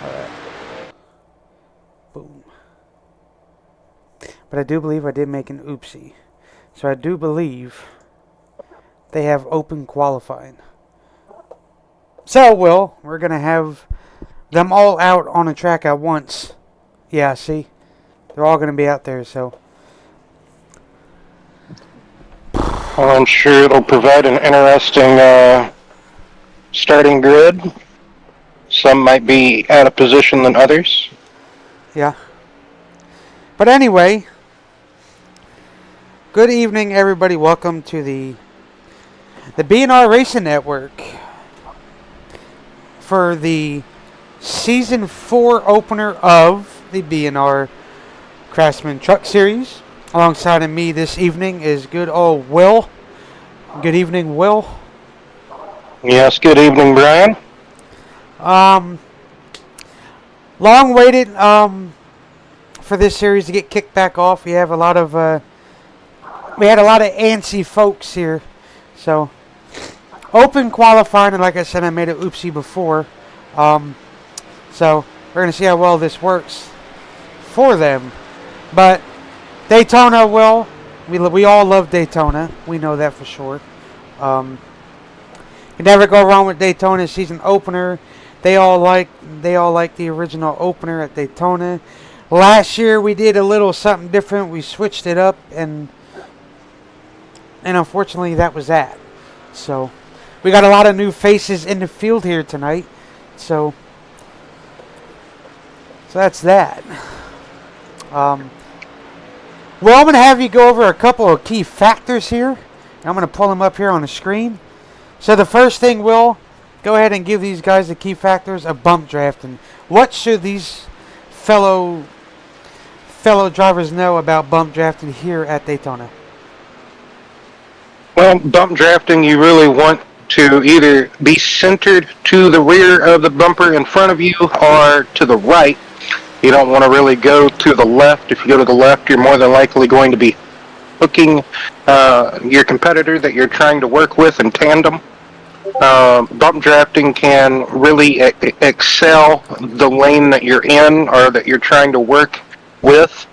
Alright. Boom. But I do believe I did make an oopsie. So I do believe they have open qualifying. So, Will, we're going to have them all out on a track at once. Yeah, see? They're all going to be out there, so. Well, I'm sure it'll provide an interesting starting grid. Some might be out of position than others. Yeah. But anyway, good evening, everybody. Welcome to the BNR Racing Network for the Season 4 opener of the BNR Truck Series. Alongside of me this evening is good old Will. Good evening, Will. Yes, good evening, Brian. Long waited for this series to get kicked back off. We had a lot of antsy folks here. So open qualifying, and like I said, I made an oopsie before. So we're gonna see how well this works for them. But Daytona, Will, we all love Daytona. We know that for sure. You never go wrong with Daytona season opener. They all like the original opener at Daytona. Last year we did a little something different. We switched it up, and unfortunately that was that. So we got a lot of new faces in the field here tonight. So that's that. Well, I'm going to have you go over a couple of key factors here. I'm going to pull them up here on the screen. So the first thing, Will, go ahead and give these guys the key factors of bump drafting. What should these fellow drivers know about bump drafting here at Daytona? Well, bump drafting, you really want to either be centered to the rear of the bumper in front of you or to the right. You don't want to really go to the left. If you go to the left, you're more than likely going to be hooking your competitor that you're trying to work with in tandem. Bump drafting can really excel the lane that you're in or that you're trying to work with.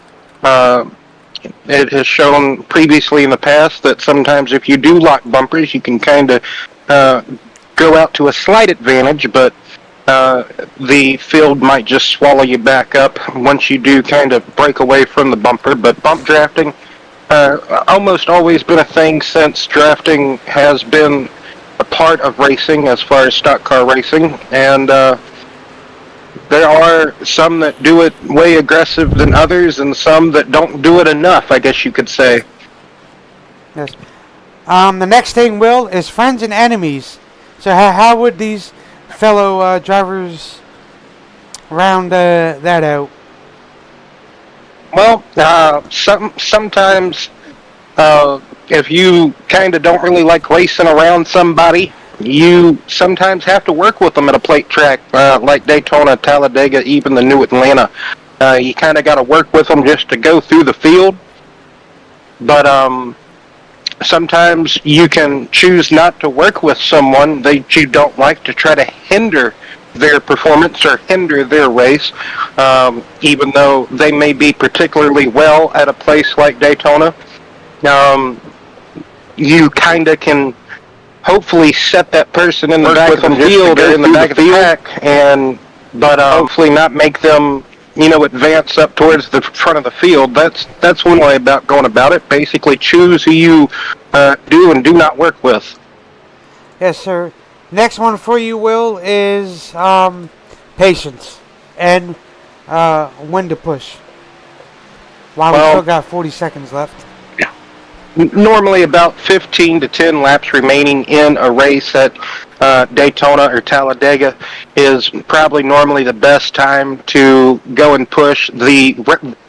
It has shown previously in the past that sometimes if you do lock bumpers, you can kind of go out to a slight advantage, but the field might just swallow you back up once you do kind of break away from the bumper. But bump drafting almost always been a thing since drafting has been a part of racing as far as stock car racing, and there are some that do it way aggressive than others and some that don't do it enough, I guess you could say. Yes. The next thing, Will, is friends and enemies. So how would these fellow drivers round that out? Well, sometimes if you kind of don't really like racing around somebody, you sometimes have to work with them at a plate track like Daytona, Talladega, even the New Atlanta. You kind of got to work with them just to go through the field. But sometimes you can choose not to work with someone that you don't like to try to hinder their performance or hinder their race, even though they may be particularly well at a place like Daytona. You kind of can hopefully set that person in the back of the field or in the back of the pack, but hopefully not make them, advance up towards the front of the field. That's one way about going about it. Basically, choose who you do and do not work with. Yes, sir. Next one for you, Will, is patience and when to push. Wow, we still got 40 seconds left. Normally about 15 to 10 laps remaining in a race at Daytona or Talladega is probably normally the best time to go and push. The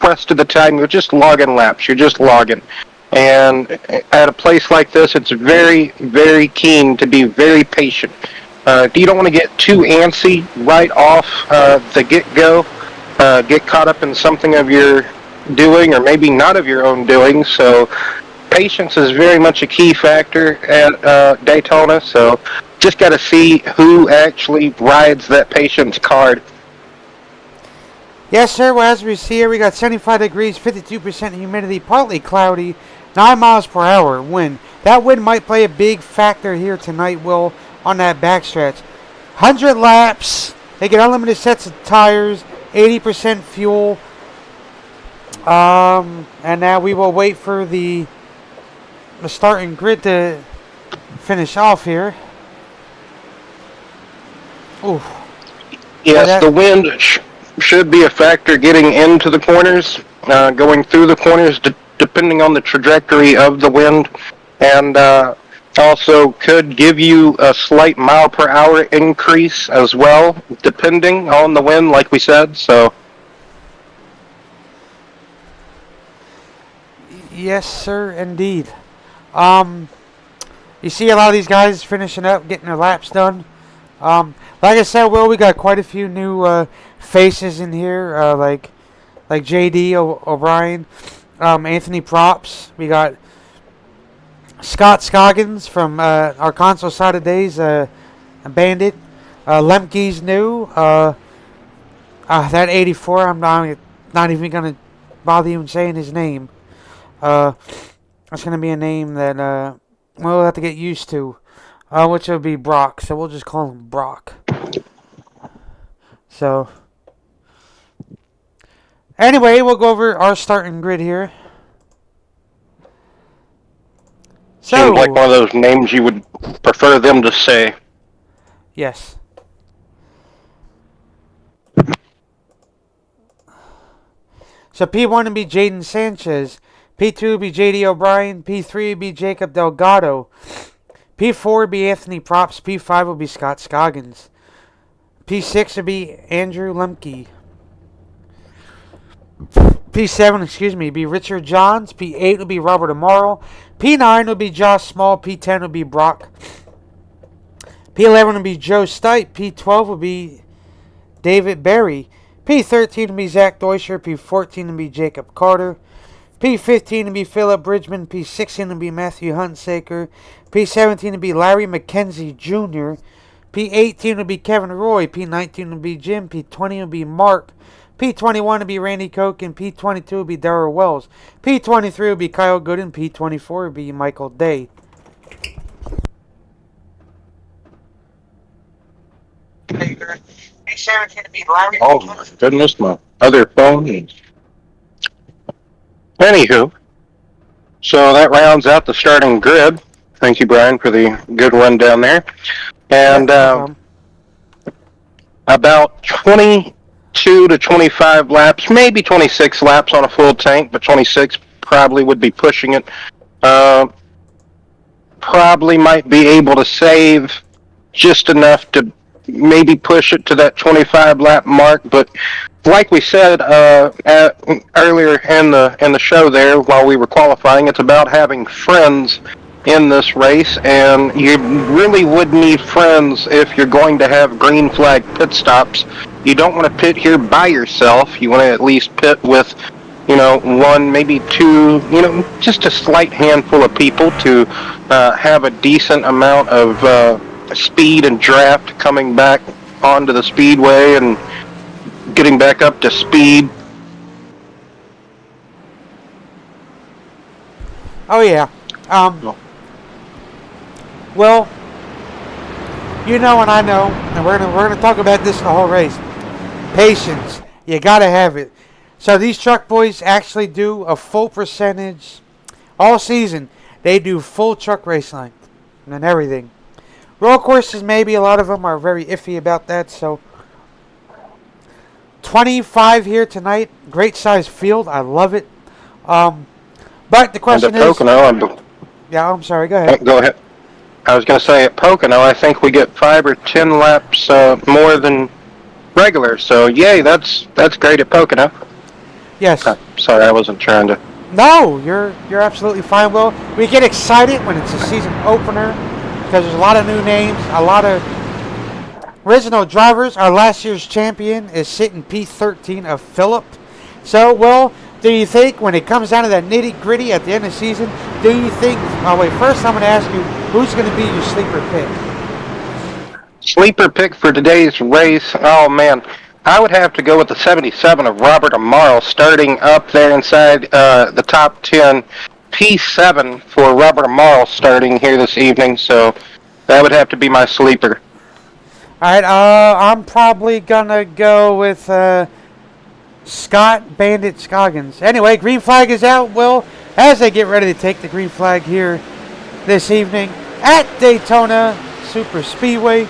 rest of the time you're just logging laps. You're just logging. And at a place like this, it's very, very keen to be very patient. You don't want to get too antsy right off the get-go, get caught up in something of your doing or maybe not of your own doing. So patience is very much a key factor at Daytona. So just got to see who actually rides that patience card. Yes, sir. Well, as we see here, we got 75 degrees, 52% humidity, partly cloudy, 9 miles per hour wind. That wind might play a big factor here tonight, Will, on that backstretch. 100 laps. They get unlimited sets of tires, 80% fuel. And now we will wait for the starting grid to finish off here. Ooh. Yes, the wind should be a factor getting into the corners, going through the corners, depending on the trajectory of the wind, and also could give you a slight mile per hour increase as well, depending on the wind, like we said. So, yes, sir, indeed. You see a lot of these guys finishing up, getting their laps done. Like I said, Will, we got quite a few new faces in here, like J.D. O'Brien, Anthony Props. We got Scott Scoggins from our console side of days, Bandit. Lemke's new. That 84, I'm not even going to bother even saying his name. That's going to be a name that we'll have to get used to, which will be Brock. So we'll just call him Brock. So, anyway, we'll go over our starting grid here. So, seems like one of those names you would prefer them to say. Yes. So P1 would be Jaden Sanchez. P2 would be J.D. O'Brien. P3 would be Jacob Delgado. P4 would be Anthony Props. P5 would be Scott Scoggins. P6 would be Andrew Lemke. P7, would be Richard Johns. P8 would be Robert Amaro. P9 would be Josh Small. P10 would be Brock. P11 would be Joe Stipe. P12 would be David Berry. P13 would be Zach Deuscher. P14 would be Jacob Carter. P15 would be Philip Bridgman. P16 would be Matthew Huntsaker. P17 would be Larry McKenzie Jr. P18 would be Kevin Roy. P19 would be Jim. P20 would be Mark. P21 would be Randy Koch. And P22 would be Darrell Wells. P23 would be Kyle Gooden. P24 would be Michael Day. P17 would be Larry. Oh my goodness, my other phone. Anywho, so that rounds out the starting grid. Thank you, Brian, for the good rundown there. And about 22 to 25 laps, maybe 26 laps on a full tank, but 26 probably would be pushing it. Probably might be able to save just enough to maybe push it to that 25 lap mark, but like we said earlier in the show there while we were qualifying, it's about having friends in this race, and you really would need friends if you're going to have green flag pit stops. You don't want to pit here by yourself. You want to at least pit with, one, maybe two, just a slight handful of people to have a decent amount of speed and draft coming back onto the speedway and getting back up to speed. Oh yeah. Well, and I know, and we're gonna talk about this the whole race. Patience, you gotta have it. So these truck boys actually do a full percentage all season. They do full truck race length and everything. Road courses, maybe a lot of them are very iffy about that. So 25 here tonight. Great size field. I love it. But the question is... Pocono, yeah, I'm sorry. Go ahead. Go ahead. I was going to say at Pocono, I think we get 5 or 10 laps more than regular. So, yay, that's great at Pocono. Yes. Sorry, I wasn't trying to... No, you're absolutely fine, Will. We get excited when it's a season opener because there's a lot of new names, a lot of original drivers. Our last year's champion is sitting P13 of Phillip. So, Will, do you think when it comes down to that nitty-gritty at the end of the season, do you think... Oh, wait, first I'm going to ask you, who's going to be your sleeper pick? Sleeper pick for today's race? Oh, man. I would have to go with the 77 of Robert Amaro, starting up there inside the top 10. P7 for Robert Amaro starting here this evening, so that would have to be my sleeper. Alright, I'm probably gonna go with Scott Bandit Scoggins. Anyway, green flag is out, Will, as they get ready to take the green flag here this evening at Daytona Super Speedway.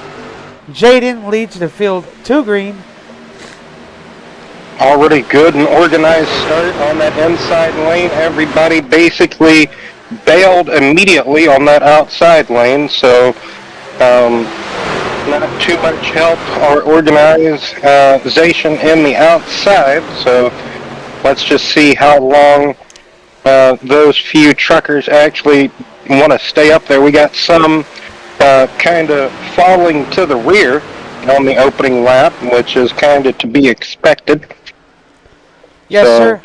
Jaden leads the field 2 green. Already good and organized start on that inside lane. Everybody basically bailed immediately on that outside lane, so not too much help or organization in the outside. So let's just see how long those few truckers actually want to stay up there. We got some kind of falling to the rear on the opening lap, which is kind of to be expected. Yes, sir.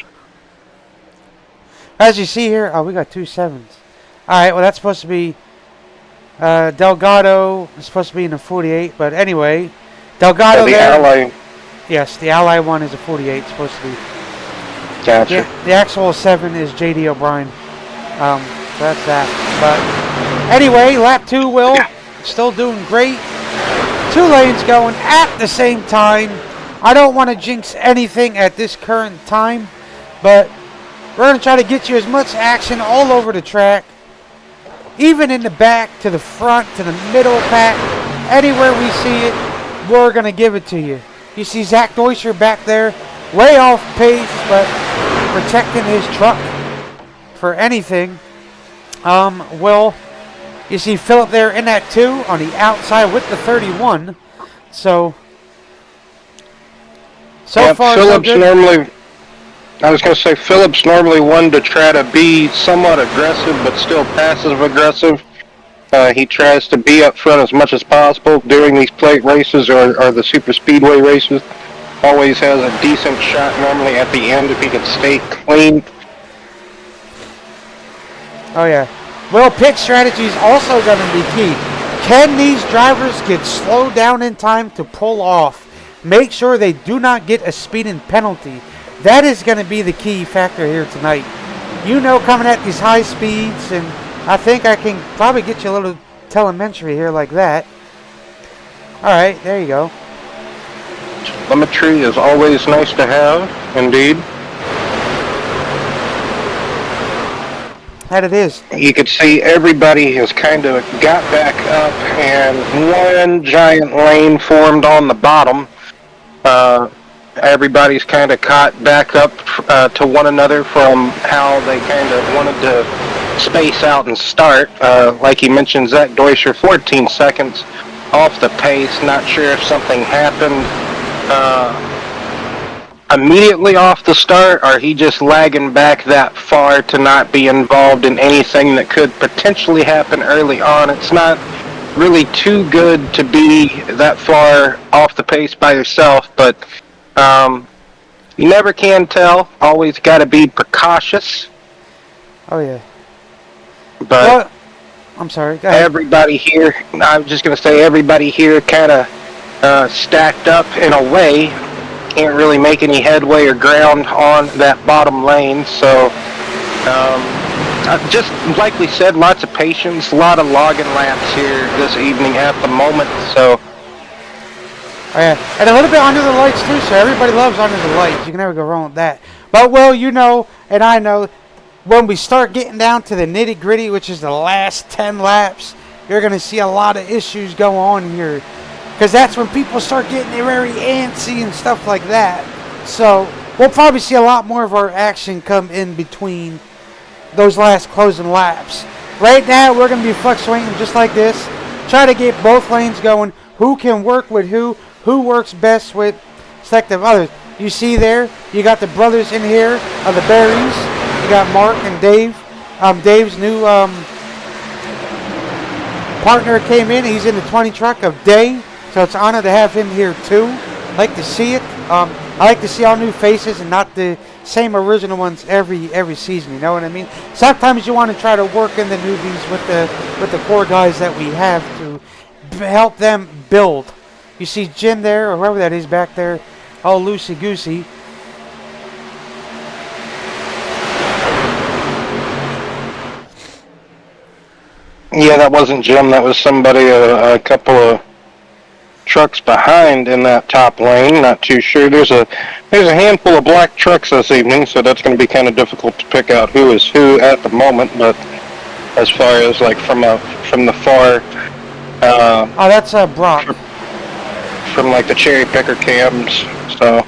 As you see here, we got 2 7s. Alright, well, that's supposed to be Delgado. It's supposed to be in the 48, but anyway, Delgado the there. Ally. Yes, the Ally one is a 48, supposed to be. Gotcha. The actual 7 is J.D. O'Brien. So that's that. But anyway, lap 2, Will, still doing great. 2 lanes going at the same time. I don't want to jinx anything at this current time, but we're going to try to get you as much action all over the track, even in the back, to the front, to the middle pack, anywhere we see it, we're going to give it to you. You see Zach Deuscher back there, way off pace, but protecting his truck for anything. Will, you see Philip there in that 2 on the outside with the 31, so... So far, Phillips so good. Phillips normally one to try to be somewhat aggressive, but still passive aggressive. He tries to be up front as much as possible during these plate races or the super speedway races. Always has a decent shot normally at the end if he can stay clean. Oh yeah. Well, pit strategy is also going to be key. Can these drivers get slowed down in time to pull off? Make sure they do not get a speeding penalty. That is going to be the key factor here tonight. You know, coming at these high speeds, and I think I can probably get you a little telemetry here like that. Alright, there you go. Telemetry is always nice to have, indeed. That it is. You can see everybody has kind of got back up, and one giant lane formed on the bottom. Everybody's kind of caught back up to one another from how they kind of wanted to space out and start. Like you mentioned, Zach Deuscher, 14 seconds off the pace. Not sure if something happened immediately off the start, or he just lagging back that far to not be involved in anything that could potentially happen early on. It's not really too good to be that far off the pace by yourself, but you never can tell. Always got to be precautious. Oh yeah. But I'm sorry. Go ahead. everybody here, I was just going to say, everybody here kind of stacked up in a way. Can't really make any headway or ground on that bottom lane, so just like we said, lots of patience, a lot of logging laps here this evening at the moment, so. Oh, yeah. And a little bit under the lights too, so everybody loves under the lights. You can never go wrong with that. But, well, you know, and I know, when we start getting down to the nitty-gritty, which is the last 10 laps, you're going to see a lot of issues go on here. Because that's when people start getting very antsy and stuff like that. So, we'll probably see a lot more of our action come in between those last closing laps. Right now, we're going to be fluctuating just like this. Try to get both lanes going. Who can work with who works best with selective others. You see there, you got the brothers in here of the Berries. You got Mark and Dave. Dave's new partner came in. He's in the 20 truck of Day. So it's an honor to have him here too. I like to see it. I like to see all new faces and not the same original ones every season. You know what I mean? Sometimes you want to try to work in the newbies with the core guys that we have to help them build. You see Jim there, or whoever that is back there. all loosey-goosey. Yeah, that wasn't Jim. That was somebody a couple of trucks behind in that top lane. Not too sure. There's a handful of black trucks this evening, so that's going to be kind of difficult to pick out who is who at the moment. But as far as like from the far, oh, that's Brock. From like the cherry picker cams. So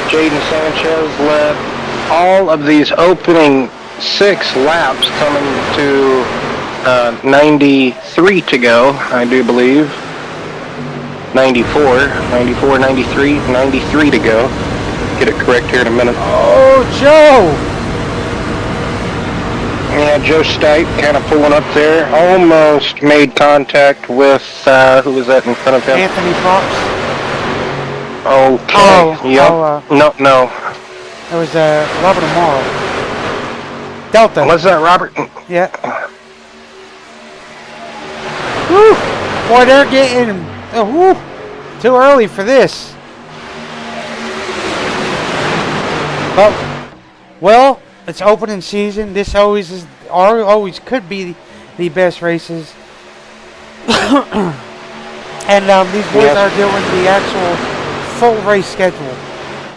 Jaden Sanchez led all of these opening 6 laps, coming to 93 to go, I do believe. 94, 93 to go. Get it correct here in a minute. Oh, Joe! Yeah, Joe Stipe kind of pulling up there. Almost made contact with, who was that in front of him? Anthony Fox. Okay. Yep. No. It was Robert Amaro. Delta. Was that Robert? Yeah. Woo! Boy, they're getting too early for this. Well, it's opening season. This always could be the best races. And these boys are doing the actual full race schedule.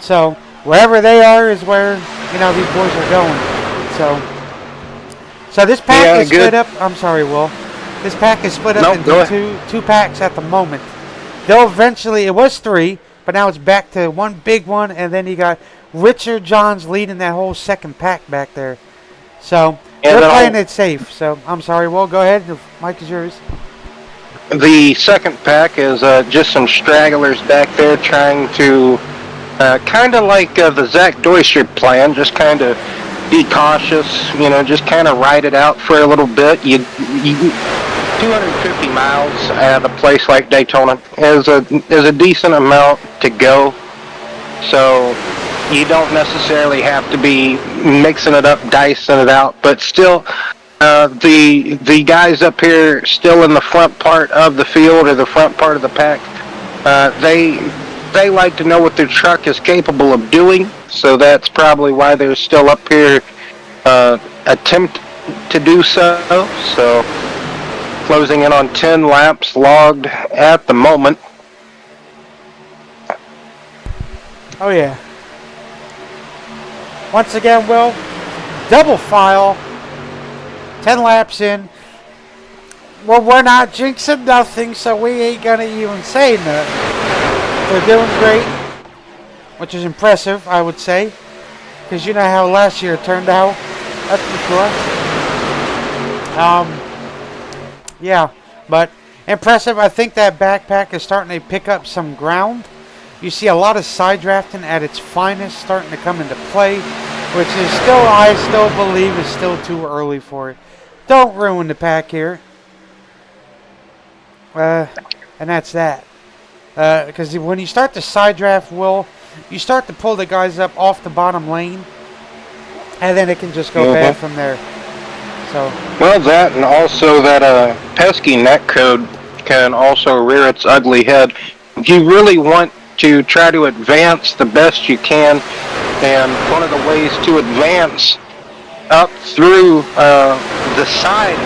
So wherever they are is where these boys are going. So this pack is split up. I'm sorry, Will. This pack is split up into two packs at the moment. They'll eventually, it was 3, but now it's back to one big one, and then you got Richard Johns leading that whole second pack back there. So they're playing it safe. So I'm sorry, Will. Go ahead. The mic is yours. The second pack is just some stragglers back there trying to, kind of like the Zach Deuscher plan, just kind of be cautious, just kind of ride it out for a little bit. You 250 miles at a place like Daytona is a decent amount to go. So you don't necessarily have to be mixing it up, dicing it out, but still, the guys up here still in the front part of the field or the front part of the pack, they like to know what their truck is capable of doing. So that's probably why they're still up here, attempt to do so. So closing in on 10 laps logged at the moment. Oh yeah. Once again, Will, double file, 10 laps in. Well, we're not jinxing nothing, so we ain't gonna even say nothing. They're doing great, which is impressive, I would say, because you know how last year turned out. That's for sure. Yeah, but impressive. I think that backpack is starting to pick up some ground. You see a lot of side drafting at its finest starting to come into play, which is still, I still believe, is still too early for it. Don't ruin the pack here. And that's that. Because when you start to side draft, Will, you start to pull the guys up off the bottom lane, and then it can just go bad from there. So. Well, that and also that pesky net code can also rear its ugly head. If you really want to try to advance the best you can, and one of the ways to advance up through the side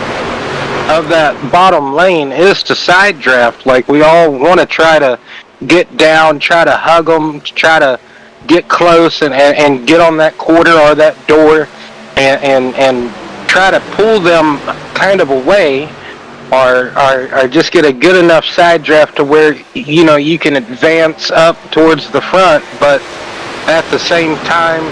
of that bottom lane is to side draft. Like, we all want to try to get down, try to hug them, try to get close and get on that quarter or that door and try to pull them kind of away, or just get a good enough side draft to where you can advance up towards the front, but at the same time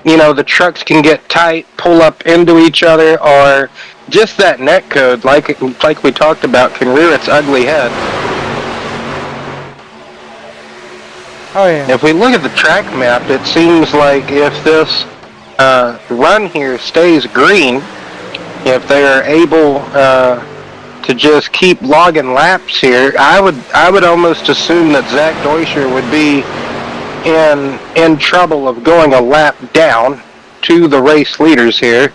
the trucks can get tight, pull up into each other, or just that net code, like we talked about, can rear its ugly head. Oh yeah. If we look at the track map, it seems like if this run here stays green, if they are able to just keep logging laps here, I would almost assume that Zach Deuscher would be in trouble of going a lap down to the race leaders here.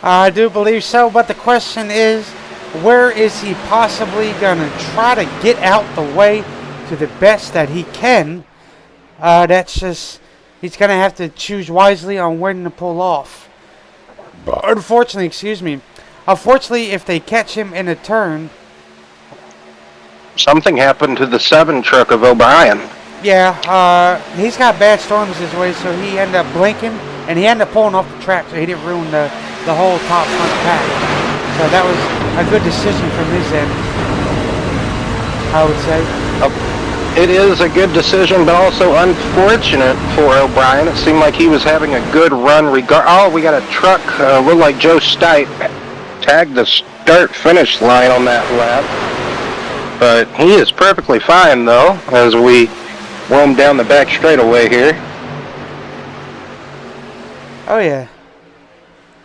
I do believe so, but the question is, where is he possibly going to try to get out the way to the best that he can. That's just, he's going to have to choose wisely on when to pull off. Unfortunately, if they catch him in a turn. Something happened to the 7 truck of O'Brien. Yeah, he's got bad storms his way, so he ended up blinking, and he ended up pulling off the track, so he didn't ruin the whole top front pack. So that was a good decision from his end, I would say. It is a good decision, but also unfortunate for O'Brien. It seemed like he was having a good run. We got a truck, looked like Joe Stipe, tagged the start-finish line on that lap. But he is perfectly fine, though, as we roam down the back straightaway here. Oh, yeah.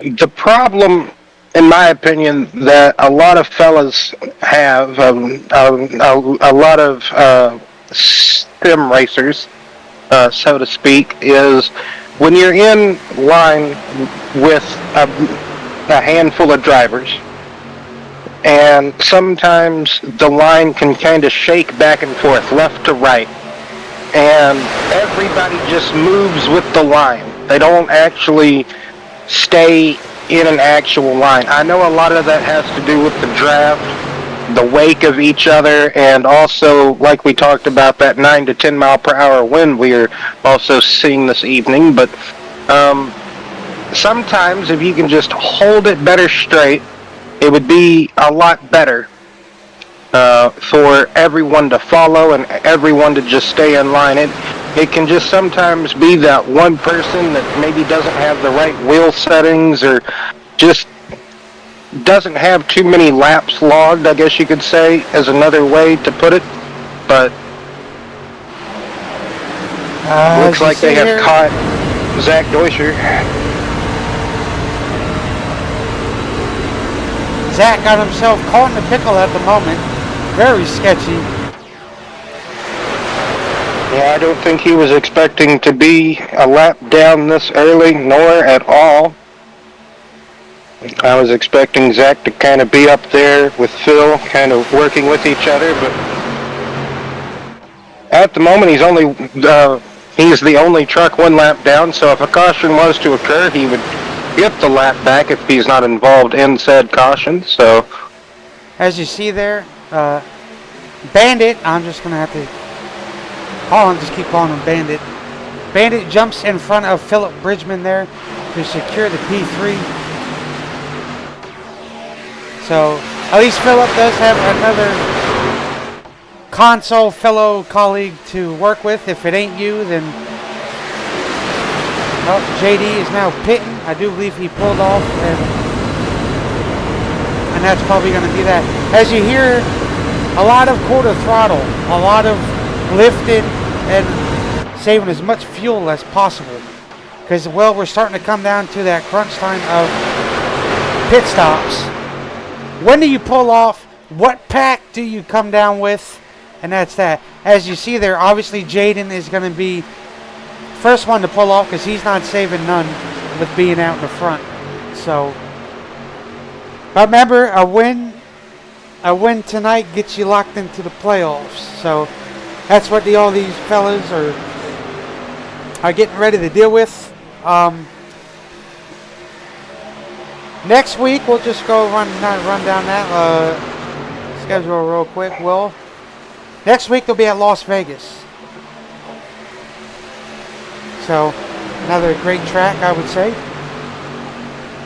The problem, in my opinion, that a lot of fellas have, a lot of sim racers, so to speak, is when you're in line with a handful of drivers, and sometimes the line can kind of shake back and forth, left to right, and everybody just moves with the line. They don't actually stay in an actual line. I know a lot of that has to do with the draft, the wake of each other, and also, like we talked about, that 9 to 10 mile per hour wind we are also seeing this evening. But sometimes if you can just hold it better straight, it would be a lot better for everyone to follow and everyone to just stay in line. It can just sometimes be that one person that maybe doesn't have the right wheel settings or just doesn't have too many laps logged, I guess you could say, as another way to put it. But looks like they have caught Zach Deutscher. Zach got himself caught in a pickle at the moment. Very sketchy. Yeah, I don't think he was expecting to be a lap down this early, nor at all. I was expecting Zach to kind of be up there with Phil, kind of working with each other, but at the moment he's the only truck 1 lap down, so if a caution was to occur, he would get the lap back if he's not involved in said caution. So, as you see there, Bandit, I'm just going to have to keep calling him Bandit. Bandit jumps in front of Philip Bridgman there to secure the P3. So, at least Philip does have another console fellow colleague to work with. If it ain't you, then JD is now pitting. I do believe he pulled off, and that's probably going to be that. As you hear, a lot of quarter throttle, a lot of lifted and saving as much fuel as possible. Because, well, we're starting to come down to that crunch time of pit stops. When do you pull off? What pack do you come down with? And that's that. As you see there, obviously Jaden is going to be first one to pull off because he's not saving none with being out in the front. So, but remember, a win tonight gets you locked into the playoffs. So that's what all these fellas are getting ready to deal with. Next week we'll just go run down that schedule real quick. Will next week they'll be at Las Vegas. So another great track, I would say.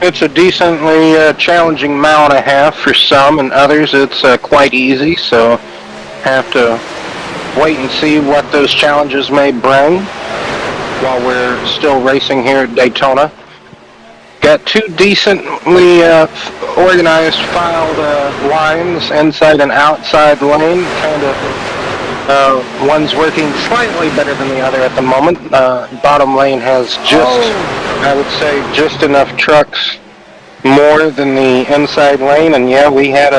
It's a decently challenging mile and a half for some, and others it's quite easy. So have to wait and see what those challenges may bring while we're still racing here at Daytona. Got 2 decently organized filed lines, inside and outside lane. Kind of one's working slightly better than the other at the moment. Bottom lane has I would say, just enough trucks more than the inside lane. And yeah, we had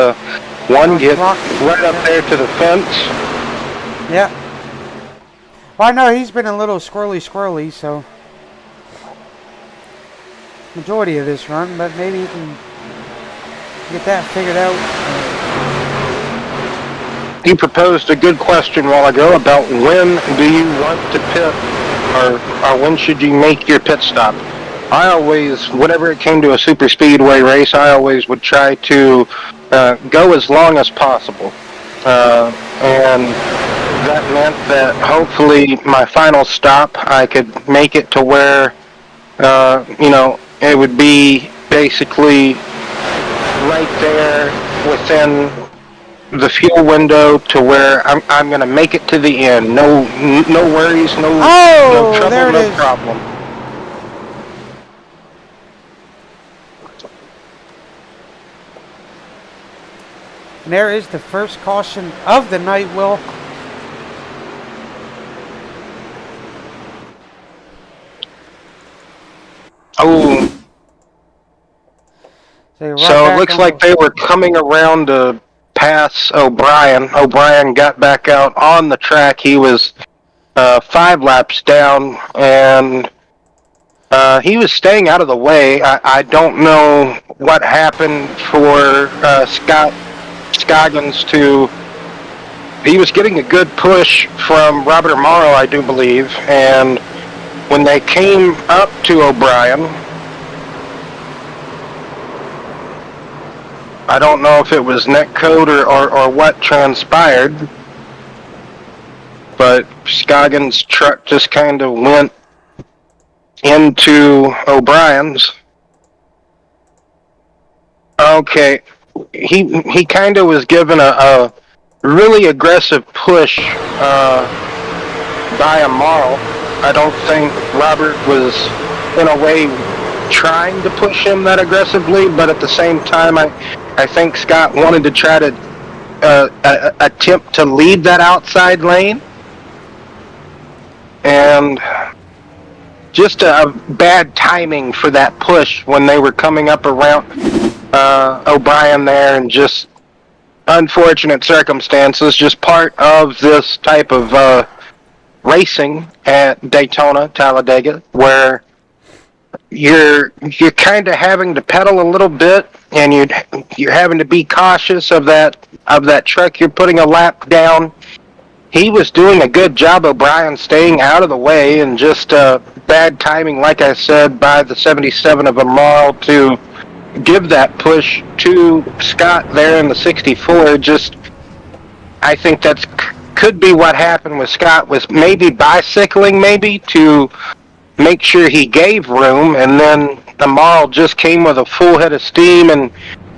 one get right up there to the fence. Yeah. Well, I know he's been a little squirrely, so majority of this run, but maybe he can get that figured out. he proposed a good question a while ago about when do you want to pit, or when should you make your pit stop. I always, whenever it came to a super speedway race, I always would try to go as long as possible, and that meant that hopefully my final stop I could make it to where it would be basically right there within the fuel window to where I'm going to make it to the end. No worries, no trouble, there it no is. problem. And there is the first caution of the night, Will. Oh. So it looks like they were coming around to pass O'Brien. O'Brien got back out on the track. He was 5 laps down, and he was staying out of the way. I don't know what happened for Scott Scoggins to... He was getting a good push from Robert Amaro, I do believe, and when they came up to O'Brien, I don't know if it was net code or what transpired, but Scoggins' truck just kind of went into O'Brien's. Okay, he kind of was given a really aggressive push by Amaro. I don't think Robert was, in a way, trying to push him that aggressively, but at the same time, I think Scott wanted to try to attempt to lead that outside lane, and just a bad timing for that push when they were coming up around O'Brien there, and just unfortunate circumstances, just part of this type of racing at Daytona, Talladega, where you're kind of having to pedal a little bit, and you're having to be cautious of that truck you're putting a lap down. He was doing a good job, O'Brien, staying out of the way, and just bad timing, like I said, by the 77 of Amaro to give that push to Scott there in the 64. Just, I think could be what happened with Scott, was maybe bicycling to make sure he gave room, and then Amaro just came with a full head of steam and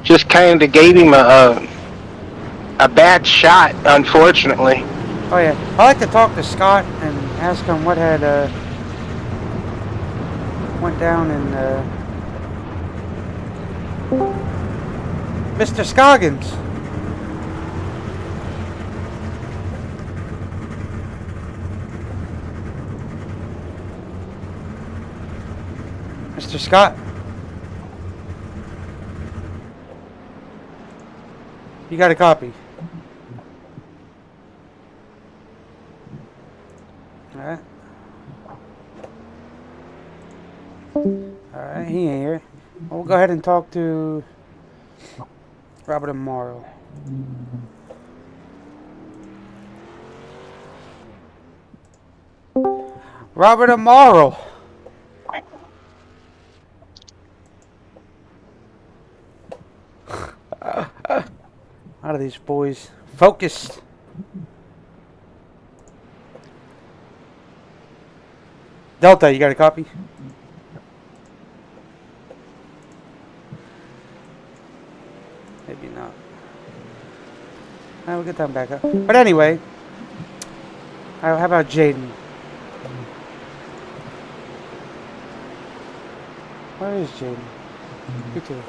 just kind of gave him a bad shot, unfortunately. Oh yeah, I like to talk to Scott and ask him what had went down in Mr. Scoggins. Mr. Scott? You got a copy? Alright. Alright, he ain't here. We'll go ahead and talk to Robert Amaro. Robert Amaro! Out of these boys. Focused. Delta, you got a copy? Maybe not. We'll get that back up. But anyway, how about Jaden? Where is Jaden? You too.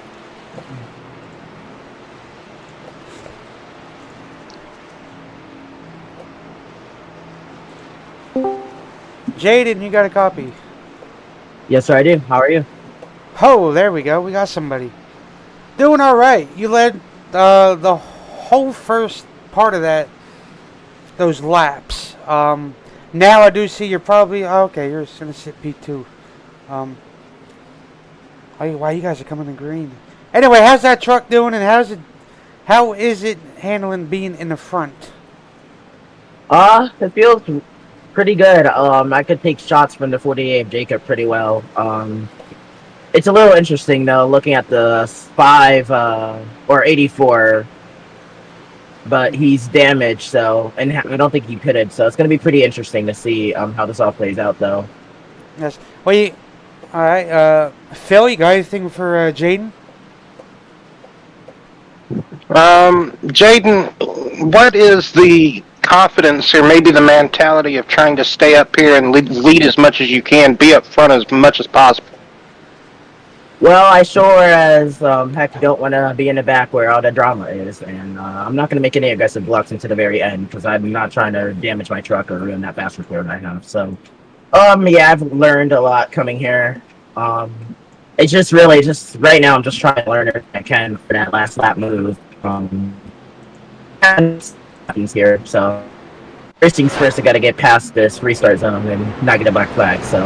Jaden, you got a copy? Yes, sir, I do. How are you? Oh, there we go. We got somebody. Doing all right. You led the whole first part of those laps. Now I do see you're probably... okay, you're going to sit P2. Why you guys are coming in green? Anyway, how's that truck doing, and how is it handling being in the front? It feels pretty good. I could take shots from the 48 of Jacob pretty well. It's a little interesting though, looking at the 5 or 84, but he's damaged, so and I don't think he pitted, so it's gonna be pretty interesting to see how this all plays out though. Yes. Well, all right. Phil, you got anything for Jaden? Jaden, what is the confidence or maybe the mentality of trying to stay up here and lead as much as you can, be up front as much as possible? Well, I sure as heck don't want to be in the back where all the drama is, and I'm not going to make any aggressive blocks into the very end because I'm not trying to damage my truck or ruin that fast record I have. So, yeah, I've learned a lot coming here. It's just really just right now I'm just trying to learn everything I can for that last lap move. And happens here, so first things first, I got to get past this restart zone and not get a black flag. So,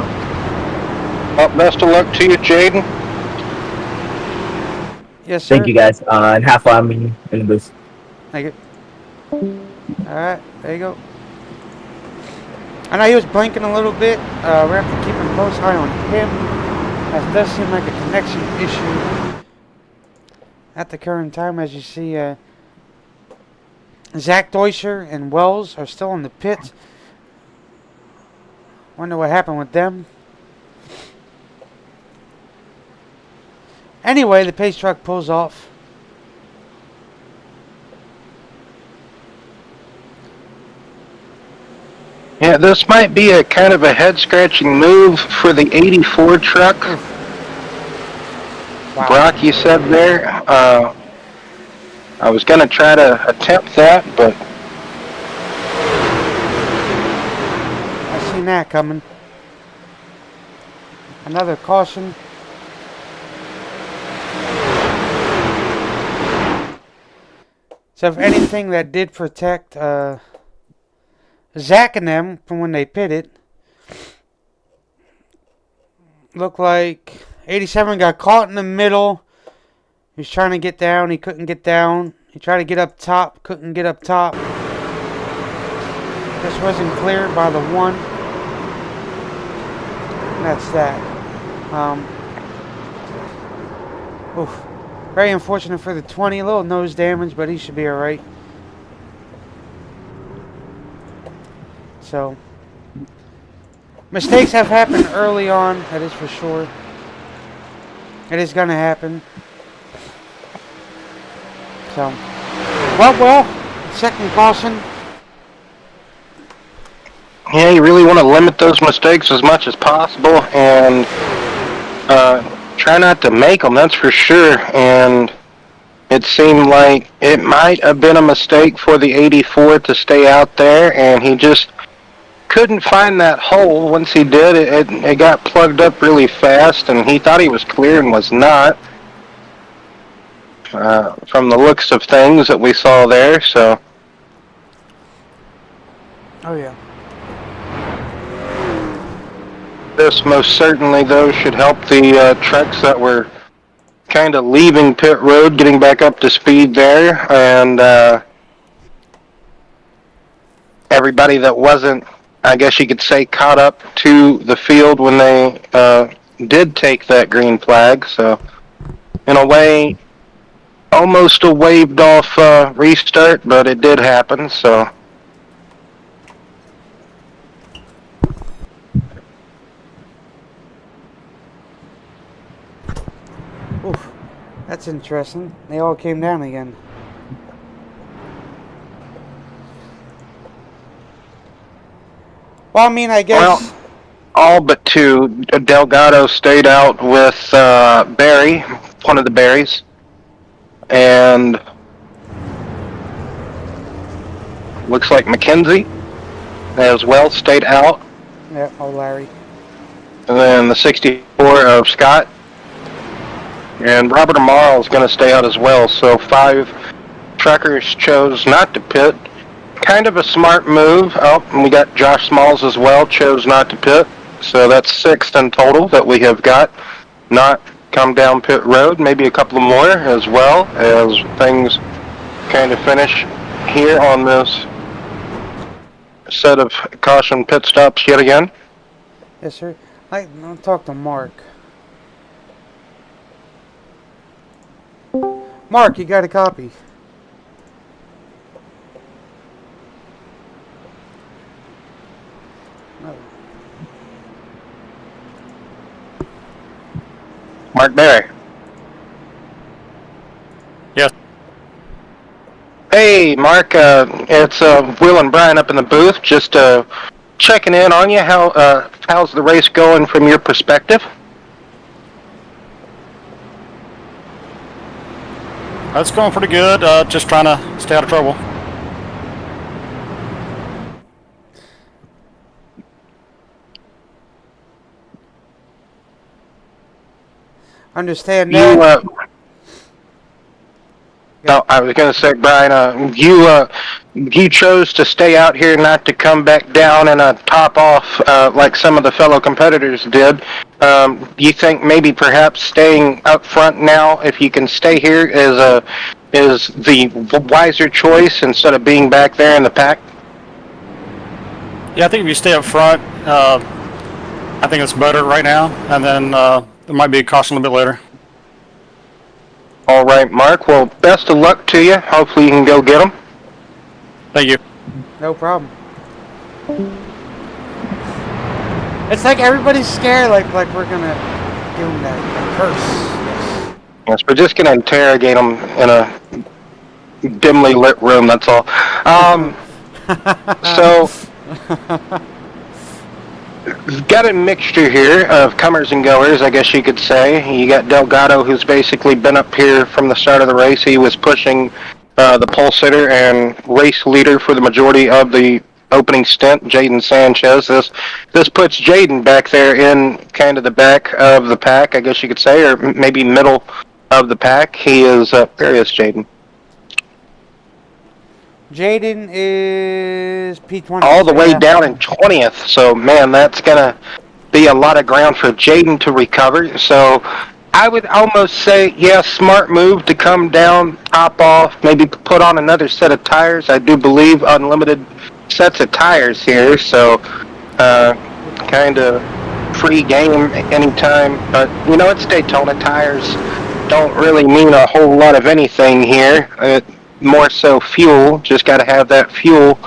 Well, best of luck to you, Jaden. Yes, sir. thank you guys, and have fun in the booth. Thank you. All right, there you go. I know he was blinking a little bit. We're have to keep a close eye on him. That does seem like a connection issue at the current time. As you see, Zach Deuscher and Wells are still in the pit. Wonder what happened with them. Anyway, the pace truck pulls off. Yeah, this might be a kind of a head-scratching move for the 84 truck. Wow. Brock, you said there. I was going to try to attempt that, but I seen that coming. Another caution. So if anything, that did protect Zach and them from when they pitted. Looked like 87 got caught in the middle. He was trying to get down. He couldn't get down. He tried to get up top. Couldn't get up top. This wasn't cleared by the one. And that's that. Oof. Very unfortunate for the 20. A little nose damage, but he should be alright. So, mistakes have happened early on, that is for sure. It is going to happen. So, well, second caution. yeah, you really want to limit those mistakes as much as possible and try not to make them, that's for sure. And it seemed like it might have been a mistake for the 84 to stay out there, and he just couldn't find that hole. Once he did, it got plugged up really fast, and he thought he was clear and was not. From the looks of things that we saw there, so. Oh, yeah. This most certainly, though, should help the trucks that were kind of leaving pit road, getting back up to speed there, and everybody that wasn't, I guess you could say, caught up to the field when they did take that green flag. So, in a way, almost a waved off restart, but it did happen, so. Oof. That's interesting. They all came down again. Well, I mean, I guess. Well, all but two. Delgado stayed out with Barry, one of the Barrys, and looks like McKenzie as well stayed out. Yeah, oh, Larry. And then the 64 of Scott. And Robert Amaro is going to stay out as well. So 5 truckers chose not to pit. Kind of a smart move. Oh, and we got Josh Smalls as well, chose not to pit. So that's 6 in total that we have got not come down pit road. Maybe a couple more as well as things kind of finish here on this set of caution pit stops yet again. Yes, sir. I'll talk to Mark. Mark, you got a copy? No. Mark Barry. Yes. Hey, Mark. It's Will and Brian up in the booth. Just checking in on you. How's the race going from your perspective? It's going pretty good. Just trying to stay out of trouble. Understand You, that? no, I was going to say, Brian, you chose to stay out here, not to come back down and top off like some of the fellow competitors did. You think maybe perhaps staying up front now, if you can stay here, is the wiser choice instead of being back there in the pack? Yeah, I think if you stay up front, I think it's better right now, and then there might be a caution a little bit later. All right, Mark. Well, best of luck to you. Hopefully you can go get them. Thank you. No problem. It's like everybody's scared, like we're gonna give them that curse. Yes, we're just going to interrogate them in a dimly lit room, that's all. So, we've got a mixture here of comers and goers, I guess you could say. You got Delgado, who's basically been up here from the start of the race. He was pushing the pole sitter and race leader for the majority of the opening stint, Jaden Sanchez. This puts Jaden back there in kind of the back of the pack, I guess you could say, or maybe middle of the pack. He is, there is Jaden. Jaden is P20. All the way down in 20th. So, man, that's going to be a lot of ground for Jaden to recover. So, I would almost say, yeah, smart move to come down, top off, maybe put on another set of tires. I do believe unlimited sets of tires here. So, kind of free game anytime. But, you know, it's Daytona. Tires don't really mean a whole lot of anything here. More so fuel, just got to have that fuel.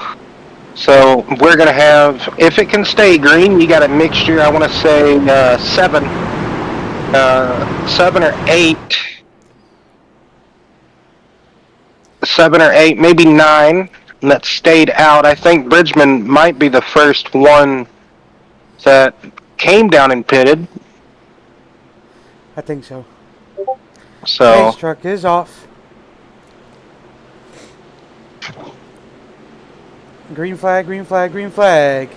So we're going to have, if it can stay green, you got a mixture, I want to say 7 or 8, maybe 9 that stayed out. I think Bridgman might be the first one that came down and pitted. I think so. So Race truck is off. Green flag, green flag, green flag.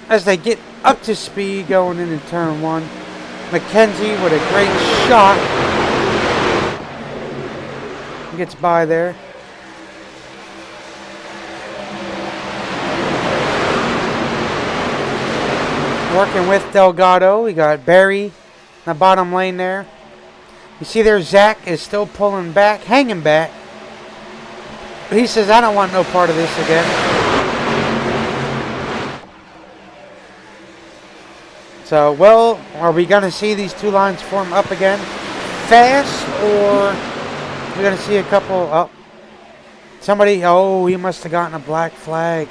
As they get up to speed going into turn 1, McKenzie with a great shot. Gets by there. Working with Delgado, we got Barry in the bottom lane there. You see there, Zach is still pulling back, hanging back. But he says, I don't want no part of this again. So, well, are we going to see these two lines form up again fast, or are we going to see a couple up? Somebody, oh, he must have gotten a black flag.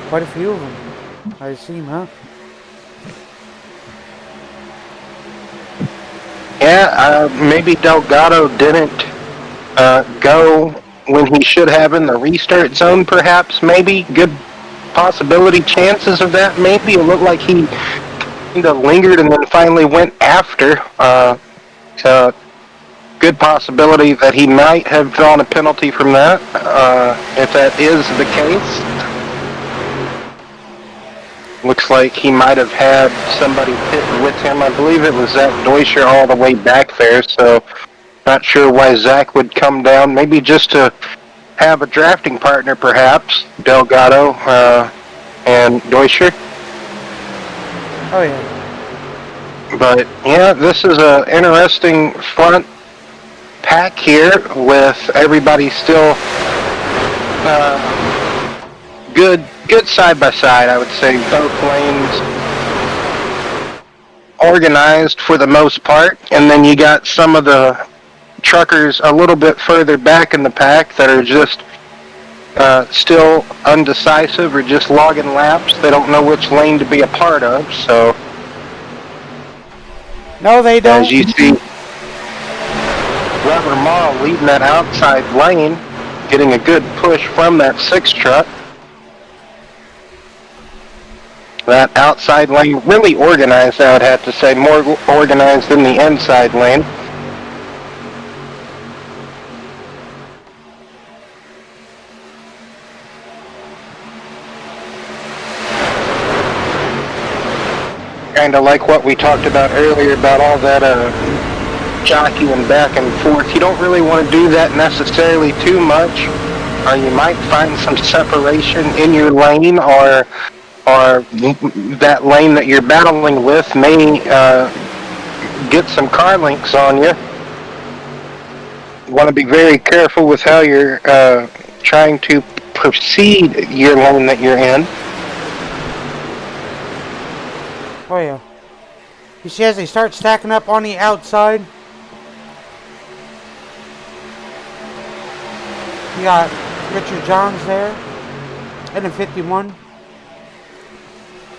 Quite a few of them, I seem, huh? yeah, maybe Delgado didn't go when he should have in the restart zone, perhaps. Maybe good possibility, chances of that. Maybe it looked like he kind of lingered and then finally went after. So good possibility that he might have drawn a penalty from that, if that is the case. Looks like he might have had somebody pitting with him. I believe it was Zach Deutscher all the way back there, so not sure why Zach would come down. Maybe just to have a drafting partner, perhaps Delgado and Deutscher. Oh yeah. But yeah, this is a interesting front pack here with everybody still good side by side. I would say both lanes organized for the most part, and then you got some of the truckers a little bit further back in the pack that are just still undecisive or just logging laps. They don't know which lane to be a part of. So No, they don't. as you see, Robert Mall leading that outside lane, getting a good push from that 6 truck. That outside lane really organized, I would have to say, more organized than the inside lane. Kind of like what we talked about earlier about all that jockeying back and forth. You don't really want to do that necessarily too much, or you might find some separation in your lane, or that lane that you're battling with may get some car links on you. You want to be very careful with how you're trying to proceed your lane that you're in. Oh yeah. You see as they start stacking up on the outside, you got Richard Johns there in the 51.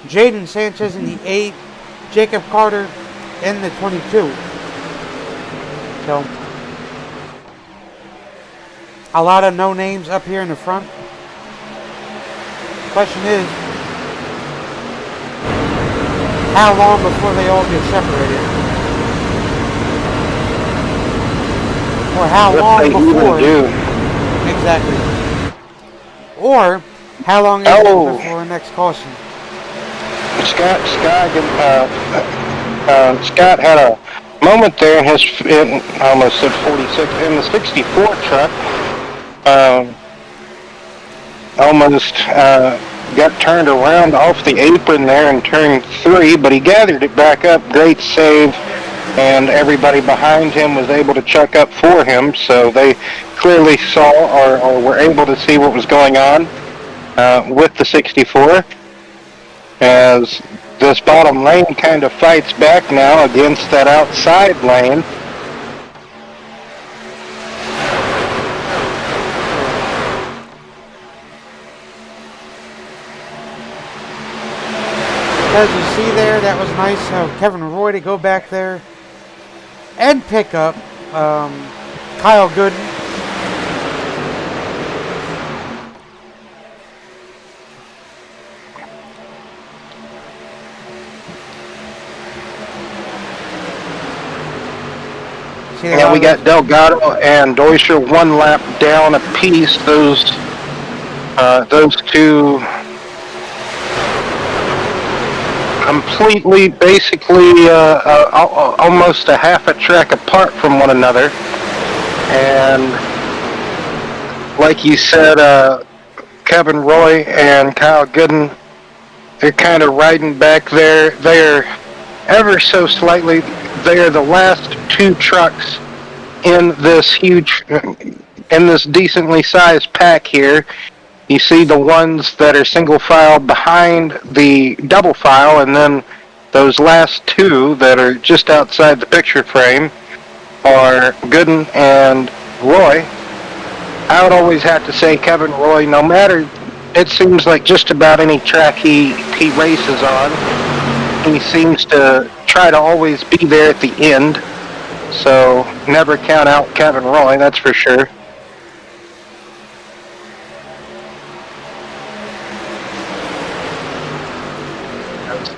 Jaden Sanchez in the 8. Jacob Carter in the 22. So, a lot of no names up here in the front. Question is, how long before they all get separated? Or how long If they before? even do. Exactly. Or how long is it before next caution? Scott had a moment there in his, I almost said 46, in the 64 truck. Almost got turned around off the apron there in turn 3, but he gathered it back up. Great save, and everybody behind him was able to chuck up for him, so they clearly saw or were able to see what was going on with the 64. As this bottom lane kind of fights back now against that outside lane. As you see there, that was nice of Kevin Roy to go back there and pick up Kyle Gooden. Yeah, we got Delgado and Deutscher 1 lap down apiece. Those two completely, basically, almost a half a track apart from one another. And like you said, Kevin Roy and Kyle Gooden, they're kind of riding back there. They're ever so slightly. They are the last 2 trucks in this decently sized pack here. You see the ones that are single file behind the double file, and then those last 2 that are just outside the picture frame are Gooden and Roy. I would always have to say Kevin Roy, no matter, it seems like just about any track he races on, he seems to try to always be there at the end. So never count out Kevin Roy, that's for sure.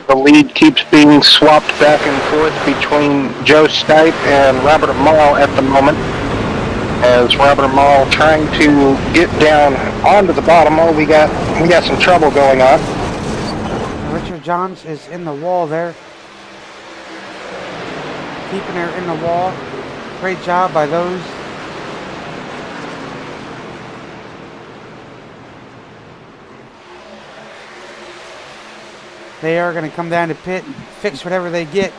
The lead keeps being swapped back and forth between Joe Stipe and Robert Mall at the moment, as Robert Mall trying to get down onto the bottom. Oh, we got some trouble going on. Richard Johns is in the wall there, keeping her in the wall. Great job by those. They are going to come down to pit and fix whatever they get.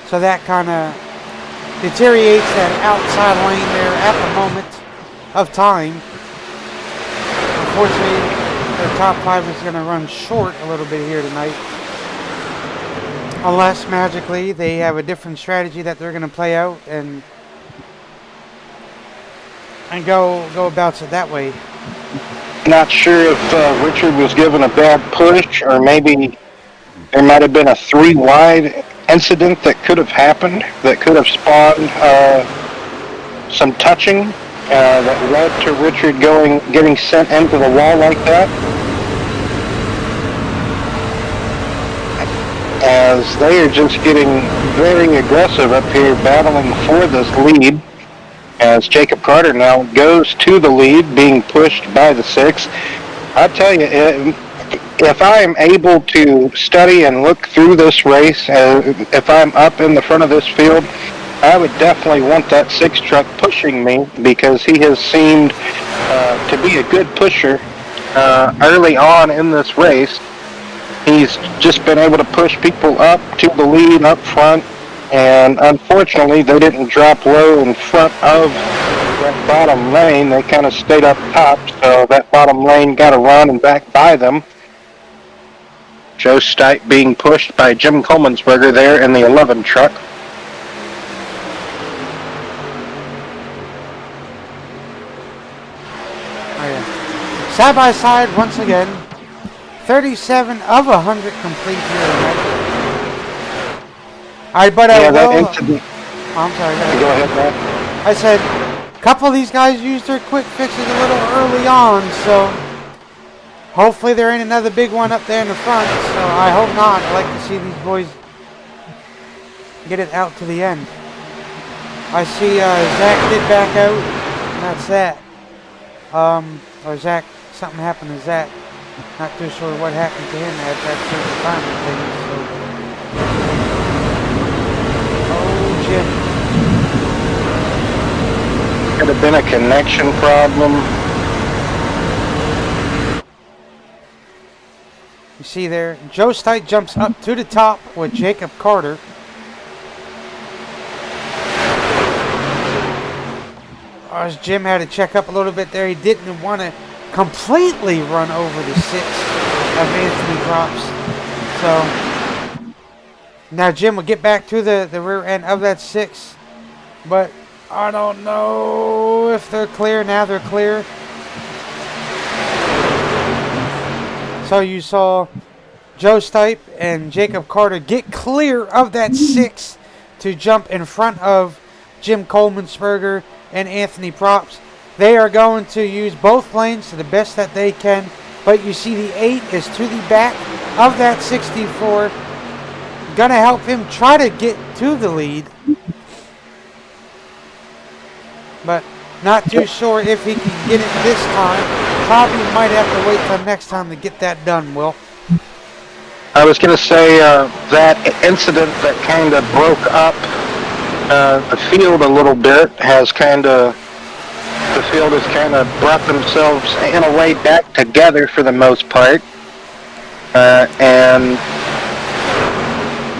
So that kind of deteriorates that outside lane there at the moment of time. Unfortunately, their top 5 is going to run short a little bit here tonight. Unless magically they have a different strategy that they're going to play out and go about it that way. Not sure if Richard was given a bad push, or maybe there might have been a 3-wide incident that could have happened, that could have spawned some touching that led to Richard getting sent into the wall like that. As they are just getting very aggressive up here, battling for this lead. As Jacob Carter now goes to the lead, being pushed by the 6. I tell you, if I am able to study and look through this race, if I'm up in the front of this field, I would definitely want that 6 truck pushing me, because he has seemed to be a good pusher early on in this race. He's just been able to push people up to the lead up front, and unfortunately they didn't drop low in front of that bottom lane. They kind of stayed up top, so that bottom lane got a run and back by them. Joe Stipe being pushed by Jim Coleman'sberger there in the 11 truck. Oh, yeah. Side by side once again. 37 of 100 complete here tonight. But I will... I'm sorry. Go ahead, Matt. I said, a couple of these guys used their quick fixes a little early on, so hopefully there ain't another big one up there in the front. So I hope not. I'd like to see these boys get it out to the end. I see Zach did back out, and that's that. Or Zach, something happened to Zach. Not too sure what happened to him at that certain time of things. So. Oh, Jim. Could have been a connection problem. You see there, Joe Stipe jumps up to the top with Jacob Carter. As Jim had to check up a little bit there, he didn't want to completely run over the 6 of Anthony Props. So now Jim will get back to the rear end of that 6, but I don't know if they're clear. Now they're clear. So you saw Joe Stipe and Jacob Carter get clear of that 6 to jump in front of Jim Coleman'sberger and Anthony Props. They are going to use both lanes to the best that they can, but you see the 8 is to the back of that 64. Gonna help him try to get to the lead, but not too sure if he can get it this time. Probably might have to wait till next time to get that done, Will. I was going to say that incident that kind of broke up the field a little bit has kind of... The field has kind of brought themselves in a way back together for the most part. And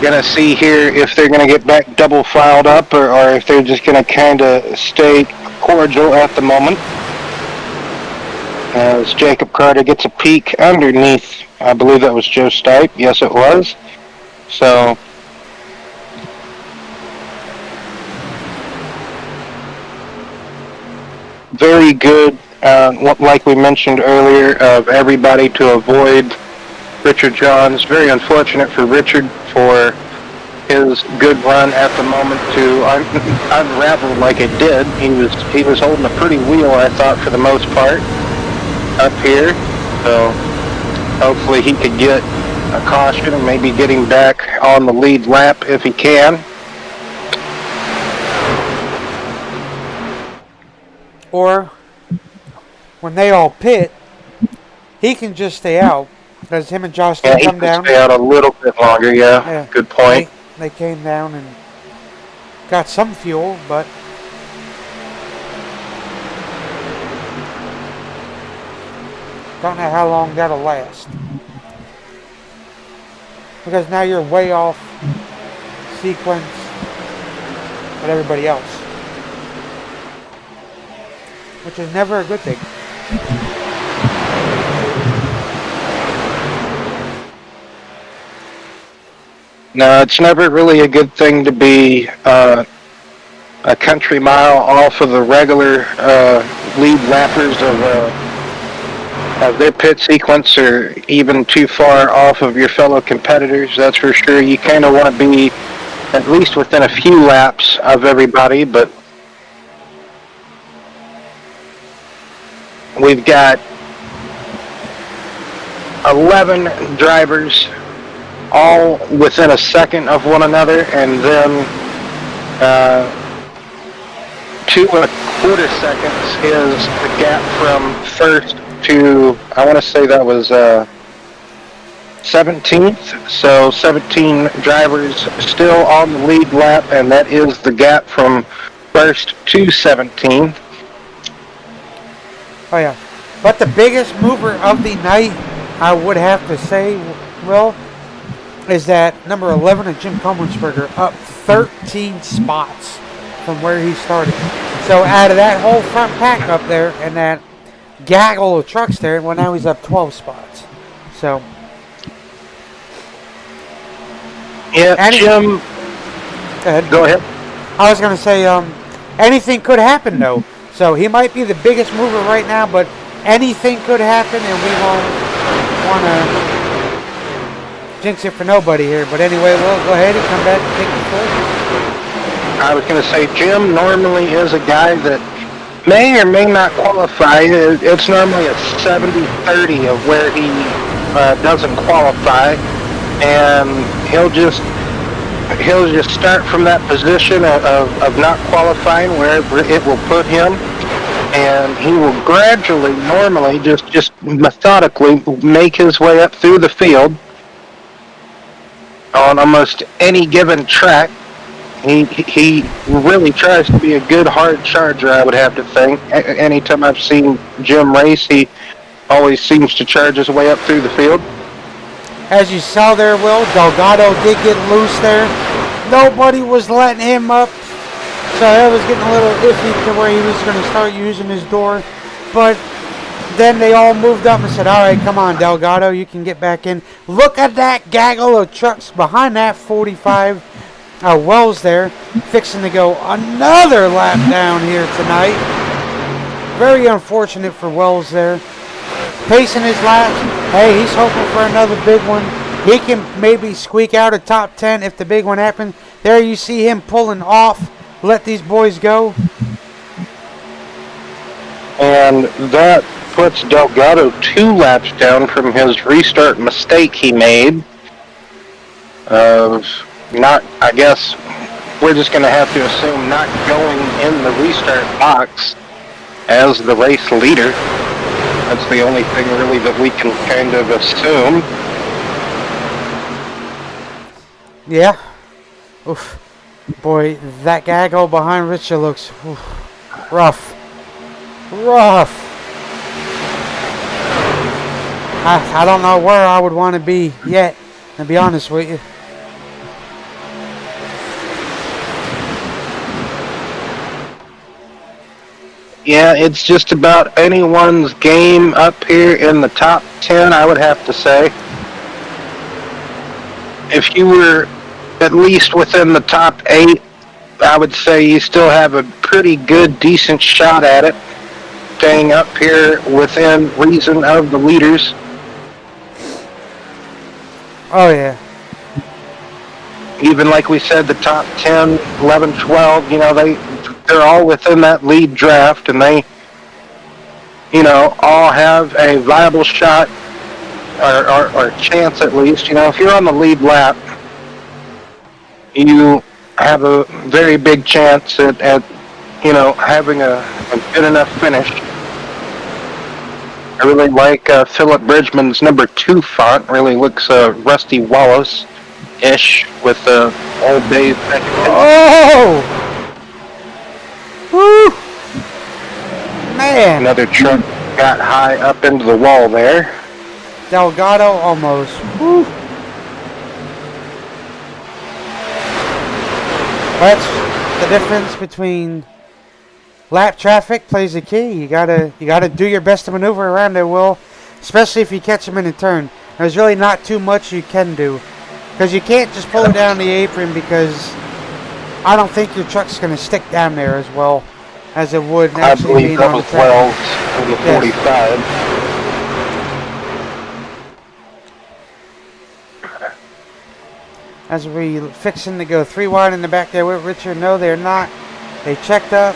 going to see here if they're going to get back double filed up, or if they're just going to kind of stay cordial at the moment. As Jacob Carter gets a peek underneath, I believe that was Joe Stipe. Yes, it was. So... very good, like we mentioned earlier, of everybody to avoid Richard Johns. Very unfortunate for Richard for his good run at the moment to unravel like it did. He was holding a pretty wheel, I thought, for the most part up here. So hopefully he could get a caution and maybe getting back on the lead lap if he can. Or when they all pit, he can just stay out, because him and Josh Yeah, come he down. can stay out a little bit longer, yeah. Good point. They came down and got some fuel, but Don't know how long that'll last. Because now you're way off sequence with everybody else. Which is never a good thing. No, it's never really a good thing to be a country mile off of the regular lead lappers of their pit sequence, or even too far off of your fellow competitors. That's for sure. You kind of want to be at least within a few laps of everybody, but we've got 11 drivers all within a second of one another, and then 2.25 seconds is the gap from first to, I want to say that was 17th. So 17 drivers still on the lead lap, and that is the gap from first to 17th. Oh yeah. But the biggest mover of the night, I would have to say, Will, is that number 11 of Jim Kommelsberger up 13 spots from where he started. So out of that whole front pack up there and that gaggle of trucks there, well, now he's up 12 spots. So yeah, Jim. Go ahead. I was going to say, anything could happen though. So he might be the biggest mover right now, but anything could happen, and we won't want to jinx it for nobody here. But anyway, we'll go ahead and come back and take the floor. I was going to say, Jim normally is a guy that may or may not qualify. It's normally a 70-30 of where he doesn't qualify, and he'll just start from that position of not qualifying wherever it will put him, and he will gradually, normally, just methodically make his way up through the field on almost any given track. He really tries to be a good hard charger, I would have to think. Anytime I've seen Jim race, he always seems to charge his way up through the field. As you saw there, Will, Delgado did get loose there. Nobody was letting him up. So that was getting a little iffy to where he was going to start using his door. But then they all moved up and said, all right, come on, Delgado, you can get back in. Look at that gaggle of trucks behind that 45. Wells there, fixing to go another lap down here tonight. Very unfortunate for Wells there. Pacing his laps. Hey, he's hoping for another big one. He can maybe squeak out a top 10 if the big one happens. There you see him pulling off. Let these boys go. And that puts Delgado 2 laps down from his restart mistake he made. I guess we're just going to have to assume not going in the restart box as the race leader. That's the only thing really that we can kind of assume. Yeah. Oof. Boy, that gaggle behind Richard looks rough. Rough. I don't know where I would want to be yet, to be honest with you. Yeah, it's just about anyone's game up here in the top 10, I would have to say. If you were at least within the top 8, I would say you still have a pretty good, decent shot at it, staying up here within reason of the leaders. Oh, yeah. Even like we said, the top 10, 11, 12, they're all within that lead draft, and they, all have a viable shot or chance at least. If you're on the lead lap, you have a very big chance at having a good enough finish. I really like Philip Bridgman's number 2 font. Really looks Rusty Wallace-ish with Old Days. Oh! Woo! Man! Another truck got high up into the wall there. Delgado almost. Woo. That's the difference between lap traffic plays a key. You gotta do your best to maneuver around there, Will, especially if you catch them in a turn. There's really not too much you can do, because you can't just pull it down the apron, because I don't think your truck's gonna stick down there as well as it would I actually believe being that on the was track. Wells in the Yes. 45. As we fixing to go 3 wide in the back there with Richard. No, they're not. They checked up.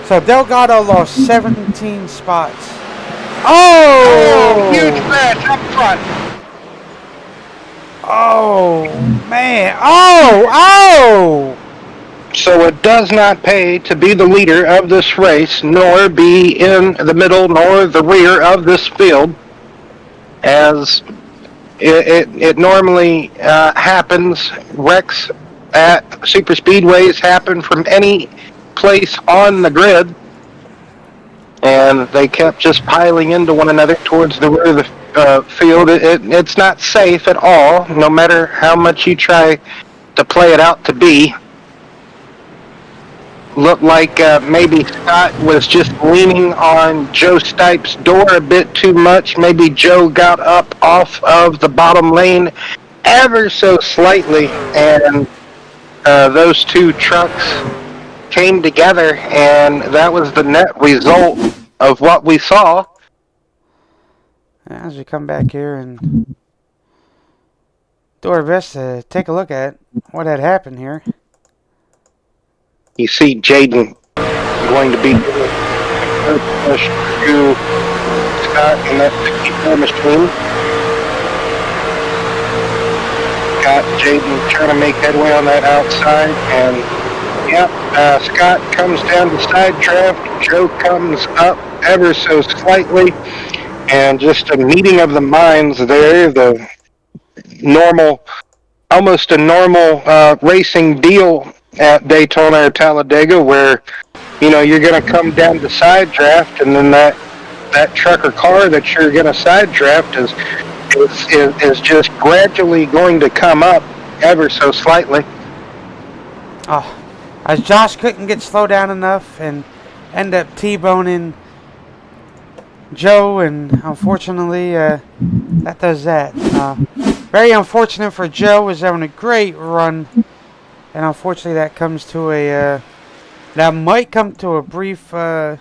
So Delgado lost 17 spots. Oh! Huge crash up front. Oh, man. Oh! So it does not pay to be the leader of this race, nor be in the middle nor the rear of this field, as it normally happens. Wrecks at super speedways happen from any place on the grid, and they kept just piling into one another towards the rear of the field. It's not safe at all, no matter how much you try to play it out to be. Looked like maybe Scott was just leaning on Joe Stipe's door a bit too much. Maybe Joe got up off of the bottom lane ever so slightly, and those two trucks came together, and that was the net result of what we saw. As we come back here and do our best to take a look at what had happened here. You see Jaden going to be push to Scott in that 64 machine. Got Jaden trying to make headway on that outside, and Scott comes down the side draft. Joe comes up ever so slightly, and just a meeting of the minds there. The normal, almost a normal racing deal at Daytona or Talladega, where you're going to come down the side draft, and then that truck or car that you're going to side draft is just gradually going to come up ever so slightly. Oh, as Josh couldn't get slowed down enough and end up T-boning Joe, and unfortunately that does that. Very unfortunate for Joe. Was having a great run, and unfortunately that comes to that might come to a brief end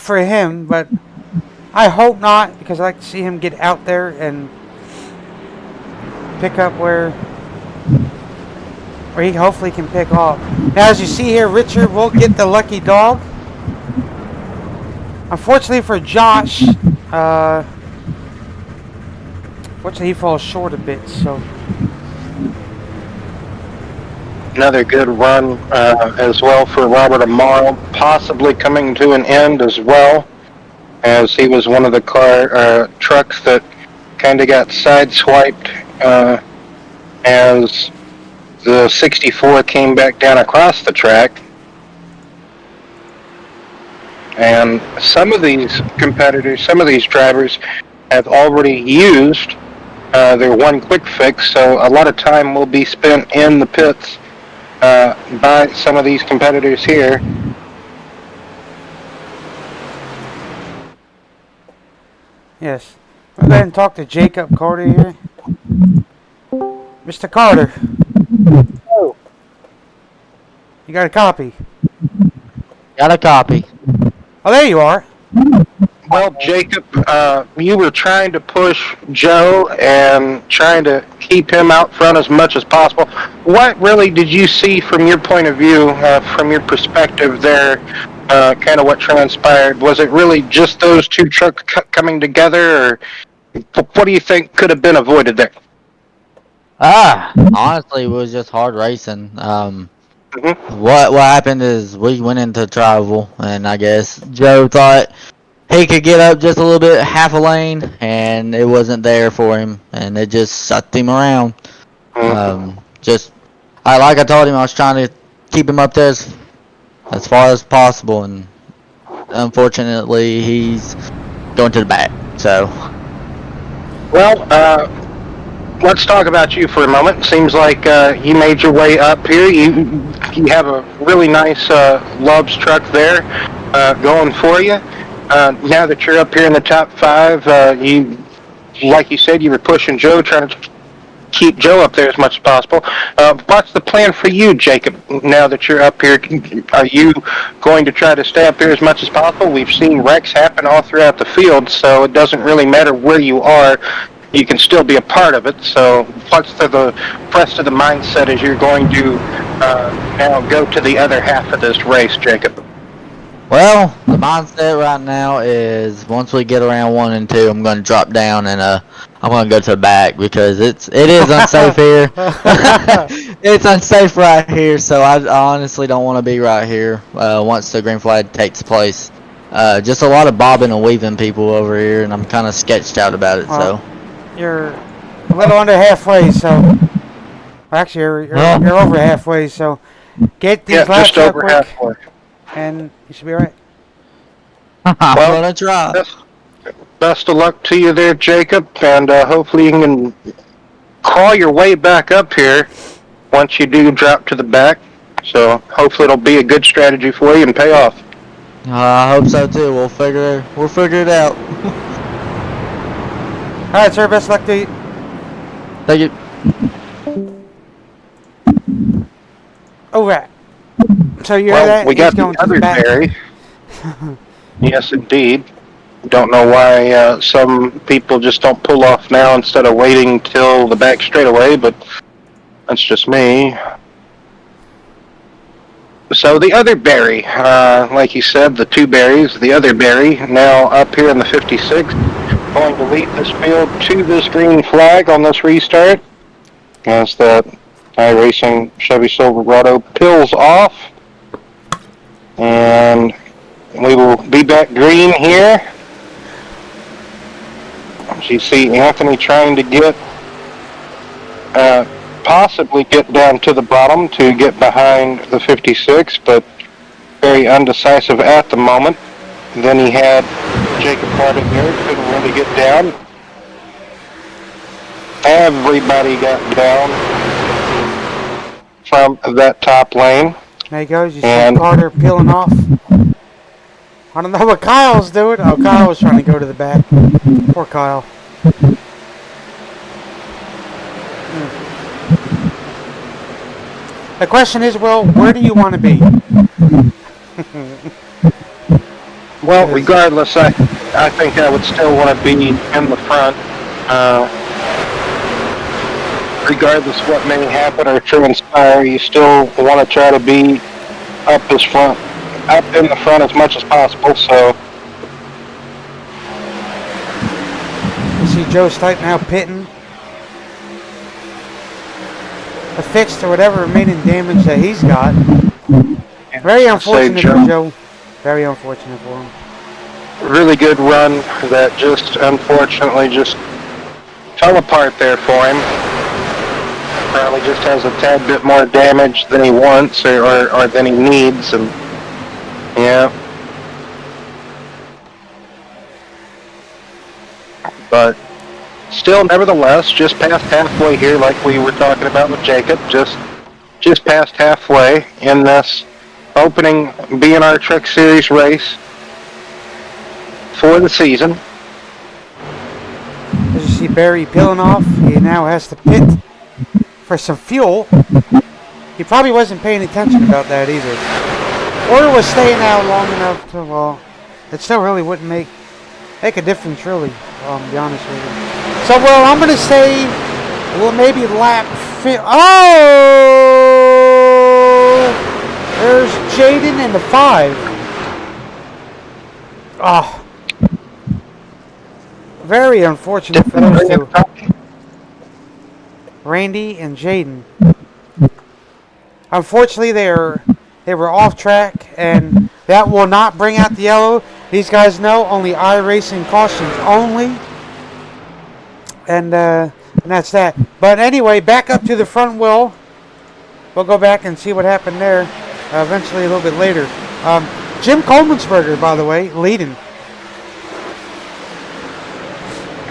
for him, but I hope not, because I like to see him get out there and pick up where he hopefully can pick off. Now, as you see here, Richard will get the lucky dog. Unfortunately for Josh, unfortunately he falls short a bit, so. Another good run as well for Robert Amaro, possibly coming to an end as well, as he was one of the trucks that kind of got sideswiped as the 64 came back down across the track. And some of these competitors, some of these drivers have already used their one quick fix, so a lot of time will be spent in the pits by some of these competitors here. Yes. We'll go ahead and talk to Jacob Carter here. Mr. Carter. Oh. You got a copy? Got a copy. Oh, there you are. Well, Jacob, you were trying to push Joe and trying to keep him out front as much as possible. What really did you see from your point of view, from your perspective there, kind of what transpired? Was it really just those two trucks coming together, or what do you think could have been avoided there? Honestly, it was just hard racing. What happened is we went into travel, and I guess Joe thought he could get up just a little bit, half a lane, and it wasn't there for him, and it just sucked him around. Like I told him, I was trying to keep him up there as as far as possible, and unfortunately, he's going to the back. So, Well, let's talk about you for a moment. Seems like you made your way up here. You have a really nice Love's truck there going for you. Now that you're up here in the top 5, you, like you said, you were pushing Joe, trying to keep Joe up there as much as possible. What's the plan for you, Jacob, now that you're up here? Are you going to try to stay up here as much as possible? We've seen wrecks happen all throughout the field, so it doesn't really matter where you are. You can still be a part of it. So what's the rest of the mindset as you're going to now go to the other half of this race, Jacob? well, the mindset right now is once we get around 1 and 2, I'm going to drop down and I'm going to go to the back because it is unsafe here. It's unsafe right here, so I honestly don't want to be right here once the green flag takes place. Just a lot of bobbing and weaving people over here, and I'm kind of sketched out about it. Well, So you're a little under halfway, so actually you're over halfway. So get these laps just up over quick, halfway. and you should be all right. I'm Well, going to try. Best of luck to you there, Jacob, and hopefully you can crawl your way back up here once you do drop to the back. So hopefully it'll be a good strategy for you and pay off. I hope so too. We'll figure it out. All right, sir. Best luck to you. Thank you. All right. So you hear Well, that? we He's got going the to other the back. Barry. Yes, indeed. Don't know why some people just don't pull off now instead of waiting till the back straightaway, but that's just me. So the other Barry, like you said, the 2 Barrys, the other Barry, now up here in the 56, going to lead this field to this green flag on this restart as that iRacing Chevy Silverado peels off. And we will be back green here. As you see Anthony trying to get, possibly get down to the bottom to get behind the 56, but very undecisive at the moment. Then he had Jacob Hart in there, couldn't really get down. Everybody got down from that top lane. There he goes. You see And- Carter peeling off. I don't know what Kyle's doing. Oh, Kyle was trying to go to the back. Poor Kyle. The question is, Will, where do you want to be? Well, regardless, I think I would still want to be in the front. Regardless what may happen or transpire, you still want to try to be up in the front as much as possible. So You see Joe Stipe now pitting. Affixed to whatever remaining damage that he's got. Very unfortunate for Joe. Very unfortunate for him. really good run that just unfortunately just fell apart there for him. Probably just has a tad bit more damage than he wants or than he needs, and yeah. But still, nevertheless, just past halfway here, like we were talking about with Jacob, just past halfway in this opening BNR Truck Series race for the season. As you see Barry peeling off, he now has to pit for some fuel. He probably wasn't paying attention about that either. Or was staying out long enough to, well, it still really wouldn't make a difference, really, to be honest with you. So, well, I'm going to say, well, maybe lap there's Jaden in the 5. Oh. Very unfortunate for those two. Randy and Jaden. Unfortunately, they were off track, and that will not bring out the yellow. These guys know only iRacing cautions only, and that's that. But anyway, back up to the front wheel. We'll go back and see what happened there. eventually a little bit later. Jim Coleman'sberger, by the way, leading.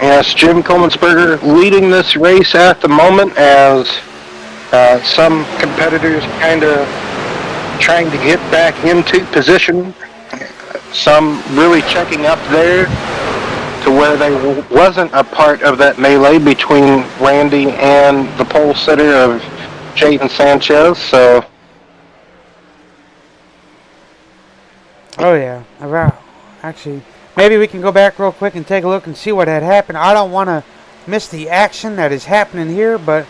Yes, Jim Coleman'sberger leading this race at the moment as some competitors kind of trying to get back into position. Some really checking up there to where they wasn't a part of that melee between Randy and the pole sitter of Jaden Sanchez. So, Oh yeah, actually, maybe we can go back real quick and take a look and see what had happened. I don't want to miss the action that is happening here, but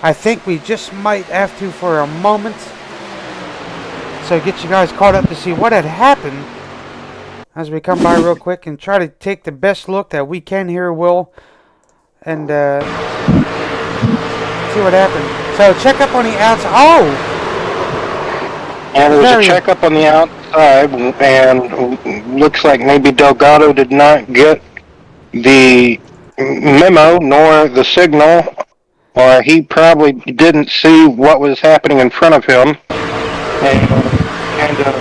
I think we just might have to for a moment. So get you guys caught up to see what had happened as we come by real quick and try to take the best look that we can here, Will, and see what happened. So check up on the outside. Oh! and there was a checkup on the outside, and looks like maybe Delgado did not get the memo nor the signal, or he probably didn't see what was happening in front of him, and kind of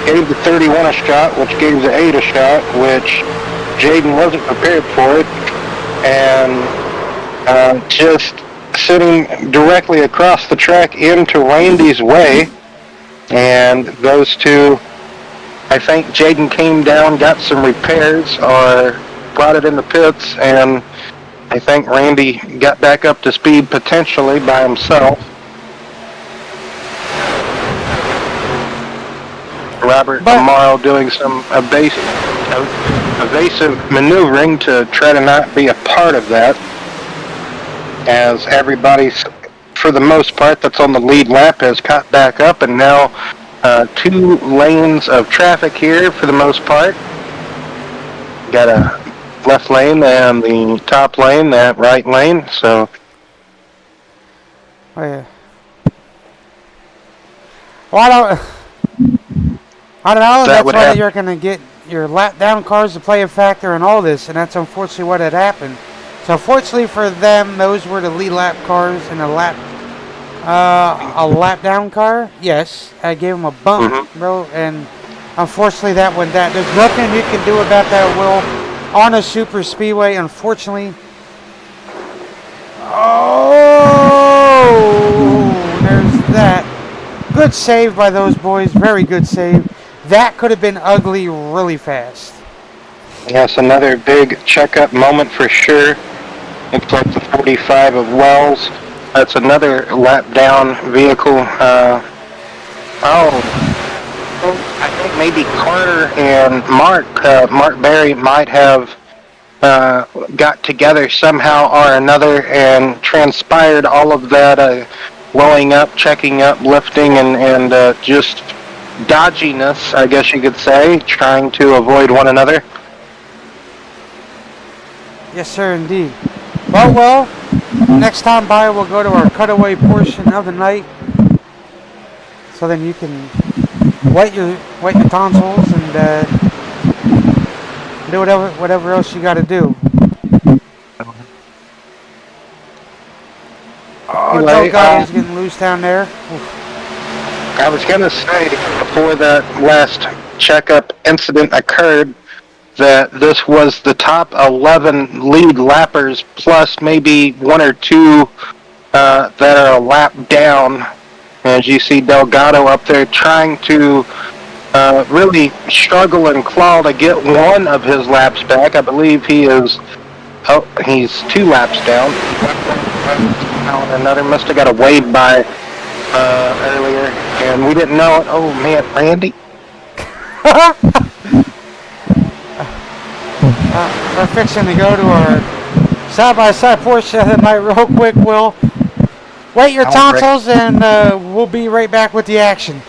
gave the 31 a shot, which gave the 8 a shot, which Jaden wasn't prepared for it, and just sitting directly across the track into Randy's way. And those two, I think Jaden came down, got some repairs, or brought it in the pits, and I think Randy got back up to speed potentially by himself. Robert Amaro doing some evasive maneuvering to try to not be a part of that, as everybody's, for the most part, that's on the lead lap has caught back up, and now 2 lanes of traffic here for the most part. Got a left lane and the top lane, that right lane, so. Oh yeah. Well, I don't know. That's why you're going to get your lap down cars to play a factor in all this, and that's unfortunately what had happened. So fortunately for them, those were the lead lap cars, and a lap down car. Yes, I gave them a bump, bro, and unfortunately that went down. There's nothing you can do about that, Will, on a super speedway. Unfortunately. Oh, there's that. Good save by those boys. Very good save. That could have been ugly really fast. Yes, another big checkup moment for sure. Looks like the 45 of Wells. That's another lap down vehicle. I think maybe Carter and Mark Berry might have got together somehow or another and transpired all of that blowing up, checking up, lifting, and just dodginess, I guess you could say, trying to avoid one another. Yes, sir, indeed. Well, next time by we'll go to our cutaway portion of the night, so then you can wet your tonsils and do whatever else you got to do. Oh, Delgado's getting loose down there. Oof. I was going to say, before that last checkup incident occurred, that this was the top 11 lead lappers, plus maybe 1 or 2 that are a lap down. As you see Delgado up there trying to really struggle and claw to get one of his laps back. I believe he's 2 laps down. Another must have got a wave by earlier, and we didn't know it. Oh man, Randy. We're fixing to go to our side-by-side portion of the night real quick, Will. Wait your tonsils, and we'll be right back with the action.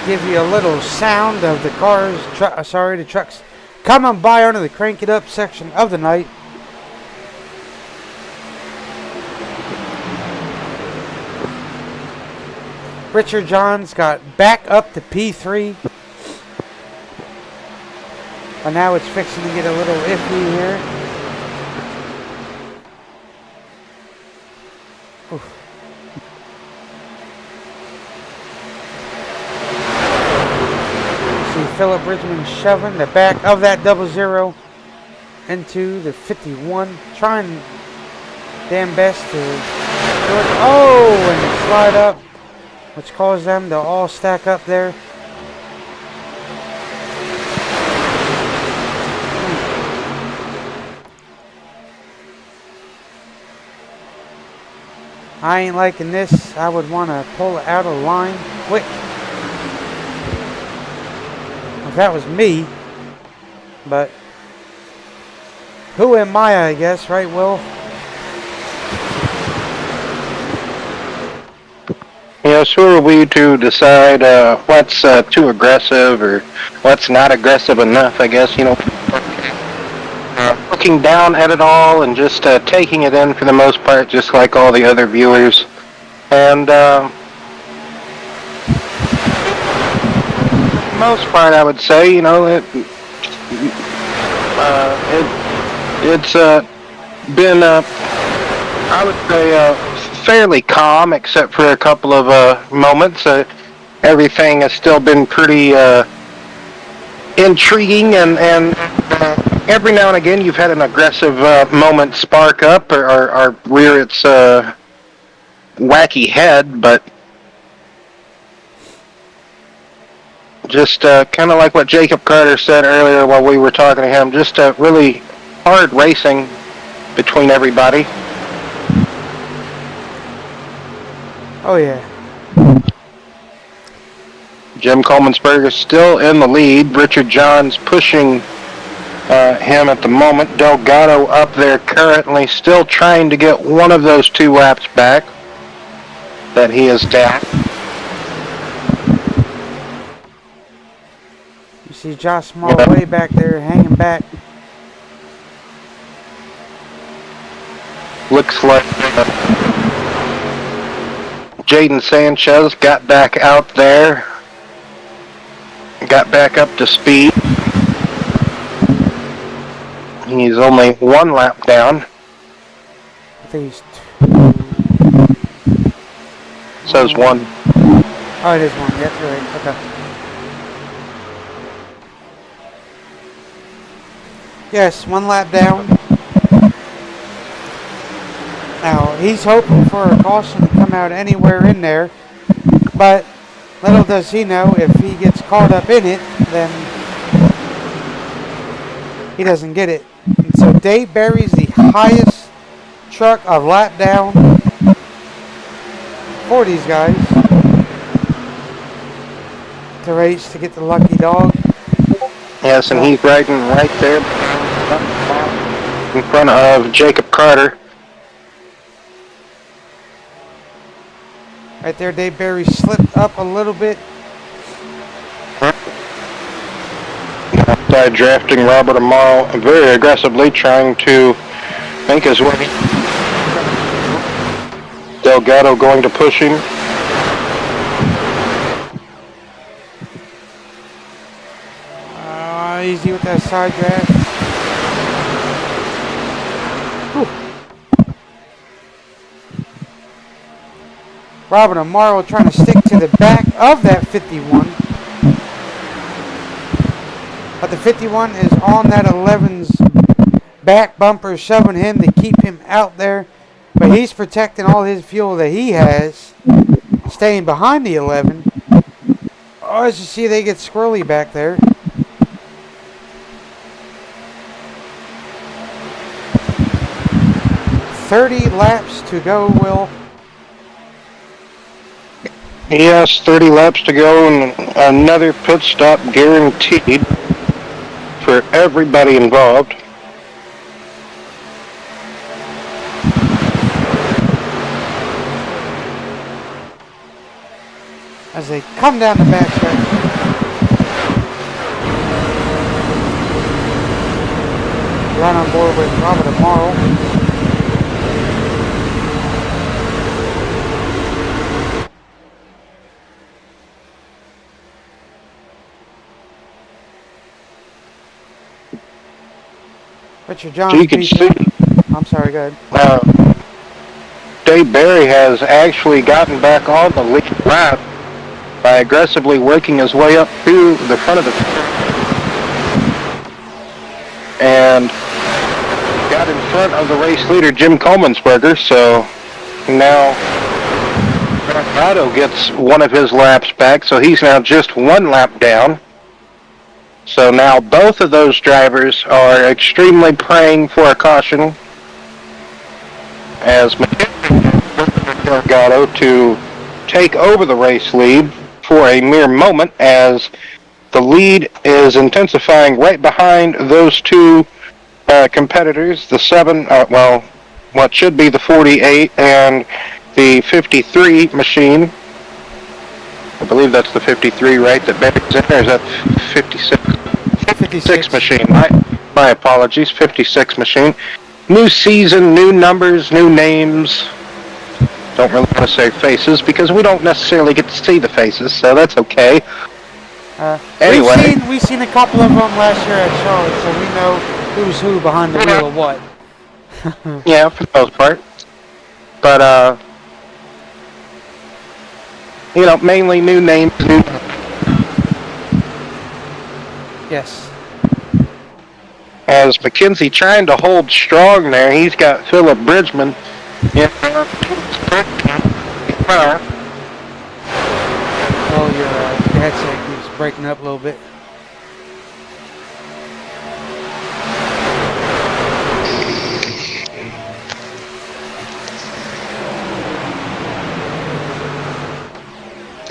give you a little sound of the cars, the trucks coming by under the Crank It Up section of the night. Richard Johns got back up to P3. But now it's fixing to get a little iffy here. Oof. See Philip Bridgman shoving the back of that 00 into the 51. Trying damn best to do it. Oh, and slide up, which caused them to all stack up there. I ain't liking this. I would want to pull it out of line quick. If that was me. But who am I guess, right, Will? Yes, who are we to decide what's too aggressive or what's not aggressive enough, I guess, looking down at it all and just taking it in for the most part, just like all the other viewers. And most part, I would say, it's been, I would say, fairly calm, except for a couple of moments. Everything has still been pretty intriguing, and every now and again you've had an aggressive moment spark up or rear its wacky head, but just kind of like what Jacob Carter said earlier while we were talking to him, just really hard racing between everybody. Oh, yeah. Jim Coleman'sberger still in the lead. Richard Johns pushing him at the moment. Delgado up there currently, still trying to get one of those 2 laps back that he is down. You see Josh Small way back there, hanging back. Looks like Jaden Sanchez got back out there. Got back up to speed. He's only 1 lap down. I think he's 2. Says 1. Oh, it is 1. That's right. Okay. Yes, 1 lap down. Now, he's hoping for a caution to come out anywhere in there, but little does he know, if he gets caught up in it, then he doesn't get it. And so Dave Berry's the highest truck of lap down for these guys to race to get the lucky dog. Yes, and he's riding right there in front of Jacob Carter. Right there, Dave Berry slipped up a little bit. Outside drafting Robert Amaro very aggressively, trying to make his way. Delgado going to push him. Easy with that side draft. Whew. Robert Amaro trying to stick to the back of that 51. But the 51 is on that 11's back bumper, shoving him to keep him out there. But he's protecting all his fuel that he has, staying behind the 11. Oh, as you see, they get squirrely back there. .30 laps to go, Will. Yes, 30 laps to go, and another pit stop guaranteed for everybody involved. As they come down the backstretch. right on board with Robert and Marl. Richard So Johns you can beat see I'm sorry, go ahead. Dave Barry has actually gotten back on the lead lap by aggressively working his way up to the front of the and got in front of the race leader Jim Coleman'sberger. So now Colorado gets one of his laps back, so he's now just one lap down. So now both of those drivers are extremely praying for a caution as Delgado to take over the race lead for a mere moment, as the lead is intensifying right behind those two competitors, the 7, what should be the 48 and the 53 machine. I believe that's the 53, right, that Barry's in there, or is that 56? 56 machine. My apologies, 56 machine. New season, new numbers, new names. Don't really want to say faces because we don't necessarily get to see the faces, so that's okay. Anyway, we've seen a couple of them last year at Charlotte, so we know who's who behind the wheel of what. Yeah, for the most part. But mainly new names. Yes. As McKenzie trying to hold strong there, he's got Philip Bridgman. Oh, your headset keeps breaking up a little bit.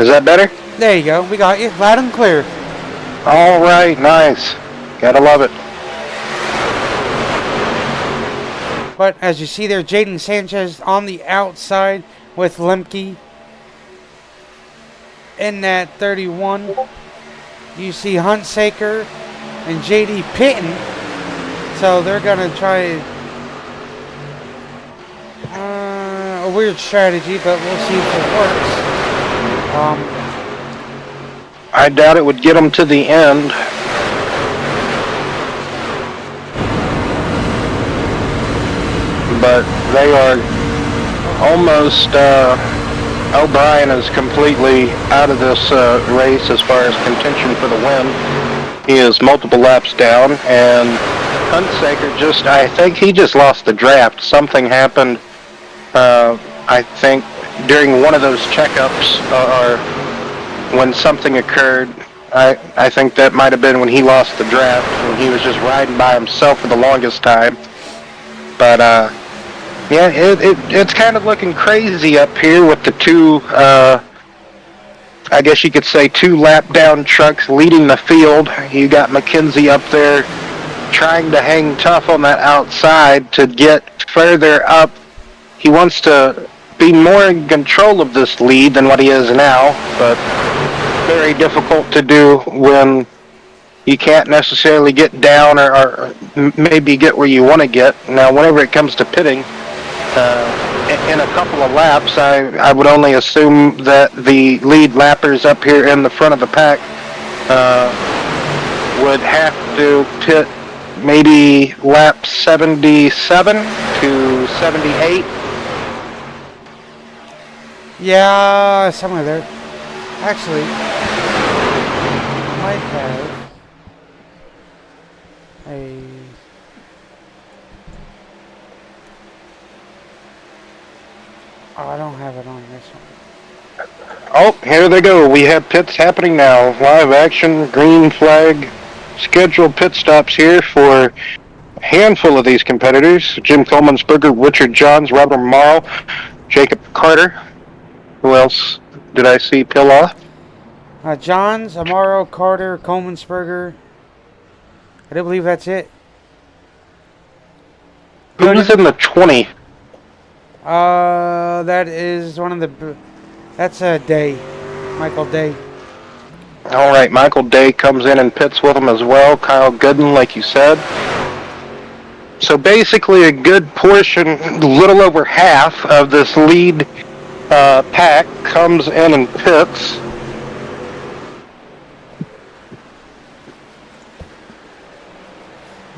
Is that better? There you go. We got you loud and clear. All right, nice. Gotta love it. But as you see there, Jaden Sanchez on the outside with Lemke in that 31. You see Huntsaker and JD Pitton. So they're going to try a weird strategy, but we'll see if it works. I doubt it would get them to the end. But they are almost, O'Brien is completely out of this race as far as contention for the win. He is multiple laps down, and Huntsaker I think he just lost the draft. Something happened, I think, during one of those checkups, or when something occurred. I think that might have been when he lost the draft, when he was just riding by himself for the longest time. But, yeah, it's kind of looking crazy up here with the two, I guess you could say, two lap-down trucks leading the field. You got McKenzie up there trying to hang tough on that outside to get further up. He wants to be more in control of this lead than what he is now, but very difficult to do when you can't necessarily get down or maybe get where you want to get. Now, whenever it comes to pitting, in a couple of laps, I would only assume that the lead lappers up here in the front of the pack would have to pit maybe lap 77 to 78. Yeah, somewhere there. Actually, I might have a... Oh, I don't have it on this one. Oh, here they go. We have pits happening now. Live action, green flag, scheduled pit stops here for a handful of these competitors. Jim Coleman'sberger, Richard Johns, Robert Morrow, Jacob Carter. Who else did I see peel off? Johns, Amaro, Carter, Coleman'sberger. I do believe that's it. Who's in the 20? That is one of the... That's Day. Michael Day. All right, Michael Day comes in and pits with him as well. Kyle Gooden, like you said. So basically a good portion, little over half of this lead pack comes in and pits.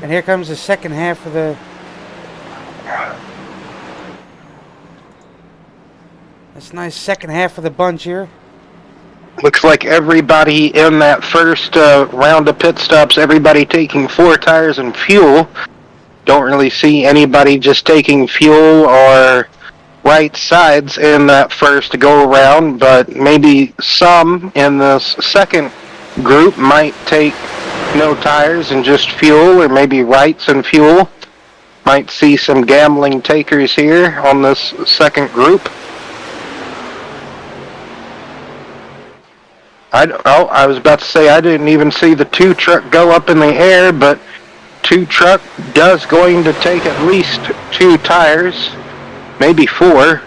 And here comes the second half of the... This nice second half of the bunch here. Looks like everybody in that first round of pit stops, everybody taking 4 tires and fuel. Don't really see anybody just taking fuel or right sides in that first go around, but maybe some in this second group might take no tires and just fuel, or maybe rights and fuel. Might see some gambling takers here on this second group. I was about to say I didn't even see the 2 truck go up in the air, but 2 truck does going to take at least 2 tires, maybe 4.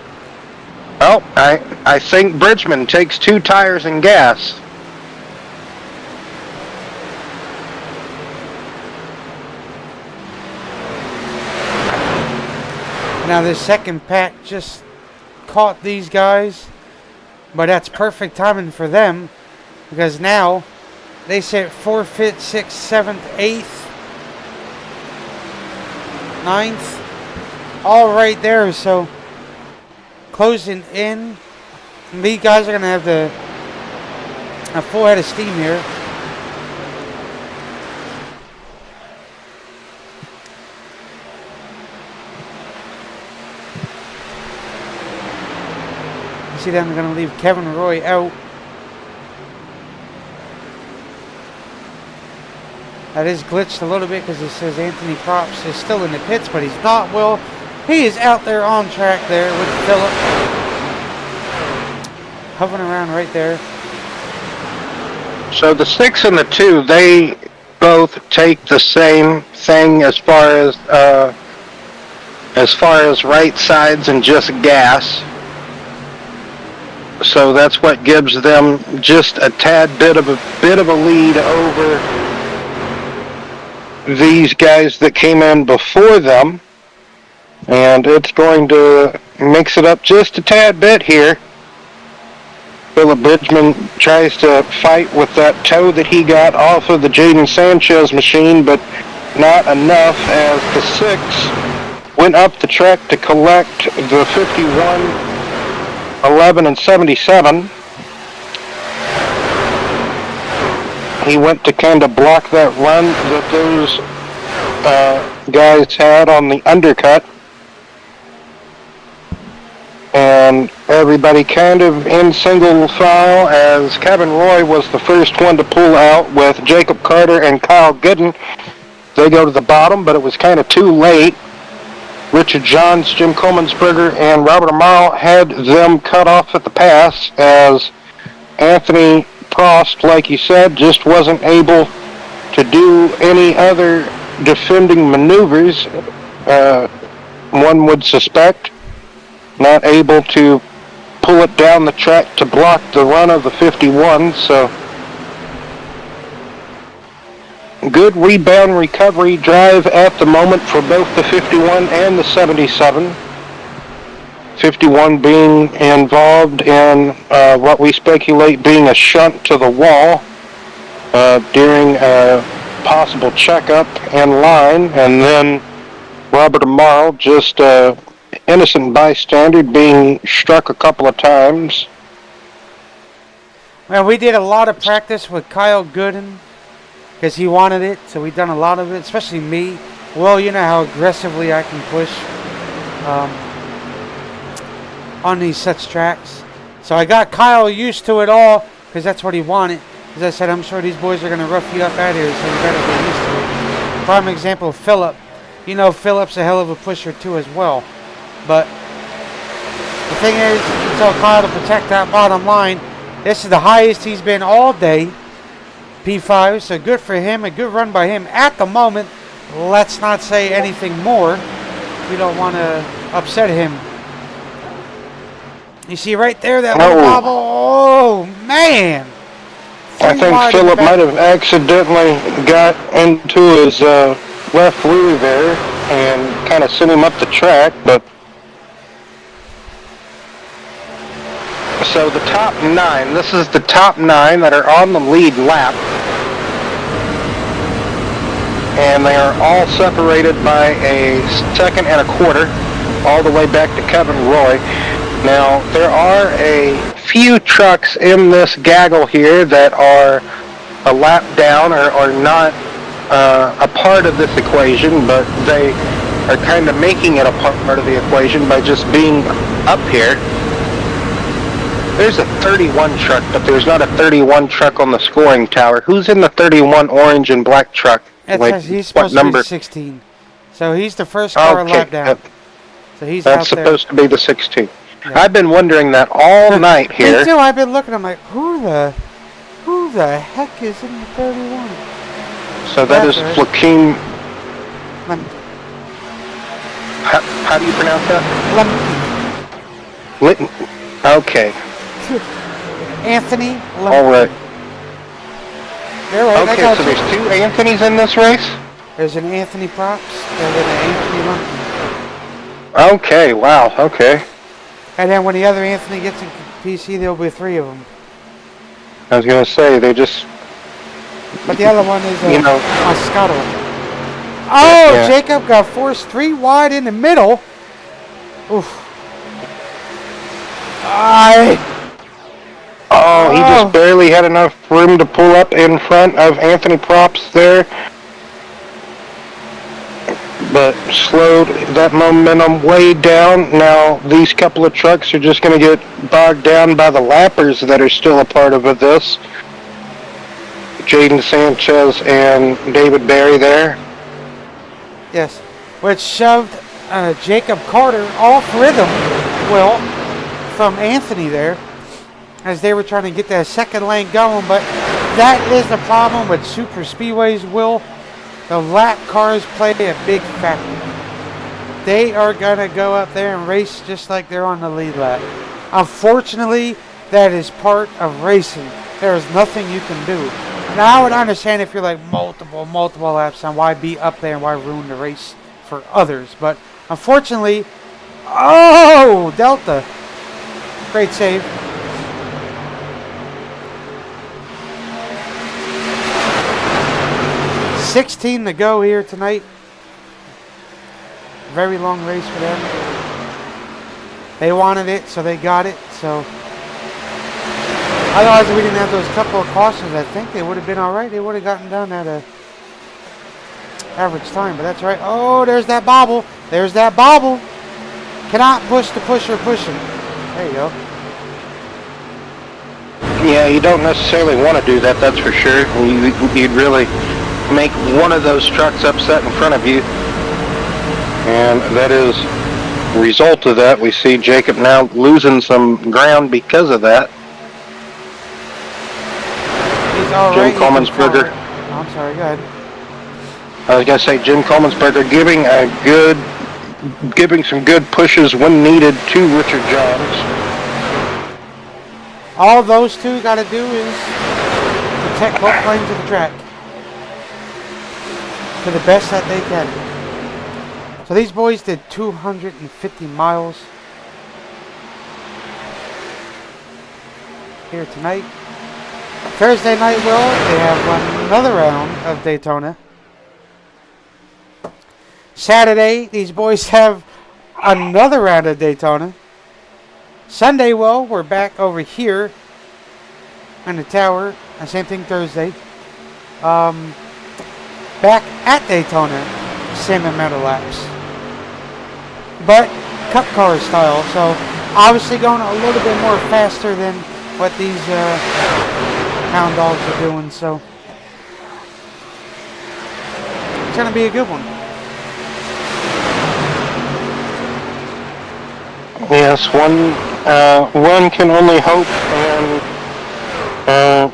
Oh, I think Bridgman takes 2 tires and gas. Now this second pack just caught these guys, but that's perfect timing for them, because now they sit 4th, 5th, 6th, 7th, 8th, 9th, all right there. So closing in, these guys are going to have a full head of steam here. You see them, they're going to leave Kevin Roy out. That is glitched a little bit because it says Anthony Props is still in the pits, but he's not. Well, he is out there on track there with Phillip. Hovering around right there. So the 6 and the 2, they both take the same thing as far as right sides and just gas. So that's what gives them just a tad bit of a lead over these guys that came in before them, and it's going to mix it up just a tad bit here. Philip Bridgman tries to fight with that tow that he got off of the Jaden Sanchez machine, but not enough, as the 6 went up the track to collect the 51, 11, and 77. He went to kind of block that run that those guys had on the undercut. And everybody kind of in single file, as Kevin Roy was the first one to pull out with Jacob Carter and Kyle Gooden. They go to the bottom, but it was kind of too late. Richard Johns, Jim Comensberger, and Robert Amaro had them cut off at the pass, as Anthony Prost, like you said, just wasn't able to do any other defending maneuvers, one would suspect. Not able to pull it down the track to block the run of the 51, so good rebound recovery drive at the moment for both the 51 and the 77. 51 being involved in what we speculate being a shunt to the wall during a possible checkup in line, and then Robert Amaro, just innocent bystander, being struck a couple of times. Well, we did a lot of practice with Kyle Gooden because he wanted it, so we've done a lot of it, especially me. Well, you know how aggressively I can push on these such tracks. So I got Kyle used to it all because that's what he wanted. As I said, I'm sure these boys are going to rough you up out here, so you better get used to it. Prime example, Phillip. You know Phillip's a hell of a pusher too as well. But the thing is, you tell Kyle to protect that bottom line. This is the highest he's been all day, P5, so good for him, a good run by him at the moment. Let's not say anything more. We don't want to upset him. You see right there, that little wobble? Oh, man! I think Phillip might have accidentally got into his left rear there. and kind of send him up the track, but so the top 9, this is the top 9 that are on the lead lap, and they are all separated by a second and a quarter, all the way back to Kevin Roy. Now, there are a few trucks in this gaggle here that are a lap down or not a part of this equation, but they are kind of making it a part of the equation by just being up here. There's a 31 truck, but there's not a 31 truck on the scoring tower. Who's in the 31 orange and black truck? It Like, says he's what supposed to number? be 16. So he's the first car lap down. So he's That's out there. supposed to be the 16. Yeah. I've been wondering that all night here. Me too. I've been looking. I'm like, who the heck is in the 31? So that is That's right. Flakeem. Lem- How do you pronounce that? Lemke. Okay. Anthony Lemke. All right. You're right. I Okay, got so you. there's 2 Anthonys in this race? There's an Anthony Props. There's an Anthony Lemke. Okay, wow, okay. And then when the other Anthony gets in PC, there'll be 3 of them. I was going to say, they just, But the other one is you know. Moscato. Oh, Yeah. Jacob got forced 3 wide in the middle. Oof. Oh, he just barely had enough room to pull up in front of Anthony Props there. But slowed that momentum way down. Now, these couple of trucks are just going to get bogged down by the lappers that are still a part of this. Jaden Sanchez and David Barry there. Yes, which shoved Jacob Carter off rhythm, well, from Anthony there, as they were trying to get that second lane going. But that is the problem with super speedways, Will. The lap cars play a big factor. They are going to go up there and race just like they're on the lead lap. Unfortunately, that is part of racing. There is nothing you can do. Now, I would understand if you're like multiple laps on why be up there and why ruin the race for others. But unfortunately, oh, Delta. Great save. $16 to go here tonight. Very long race for them. They wanted it, so they got it. So otherwise, if we didn't have those couple of cautions, I think they would have been all right. They would have gotten down at a average time, but that's right. Oh, there's that bobble. There's that bobble. Cannot push the pusher pushing. There you go. Yeah, you don't necessarily want to do that, that's for sure. You'd really make one of those trucks upset in front of you. And that is the result of that. We see Jacob now losing some ground because of that. He's all Jim right. Coleman'sberger. Oh, I'm sorry, go ahead. I was going to say Jim Coleman'sberger giving some good pushes when needed to Richard Johns. All those two got to do is protect both lanes of the track to the best that they can. So these boys did 250 miles here tonight. Thursday night, Will, they have another round of Daytona. Saturday, these boys have another round of Daytona. Sunday, well, we're back over here in the tower. And same thing Thursday. Back at Daytona, same amount of laps. But cup car style, so obviously going a little bit more faster than what these hound dogs are doing. So it's going to be a good one. Yes, one can only hope, and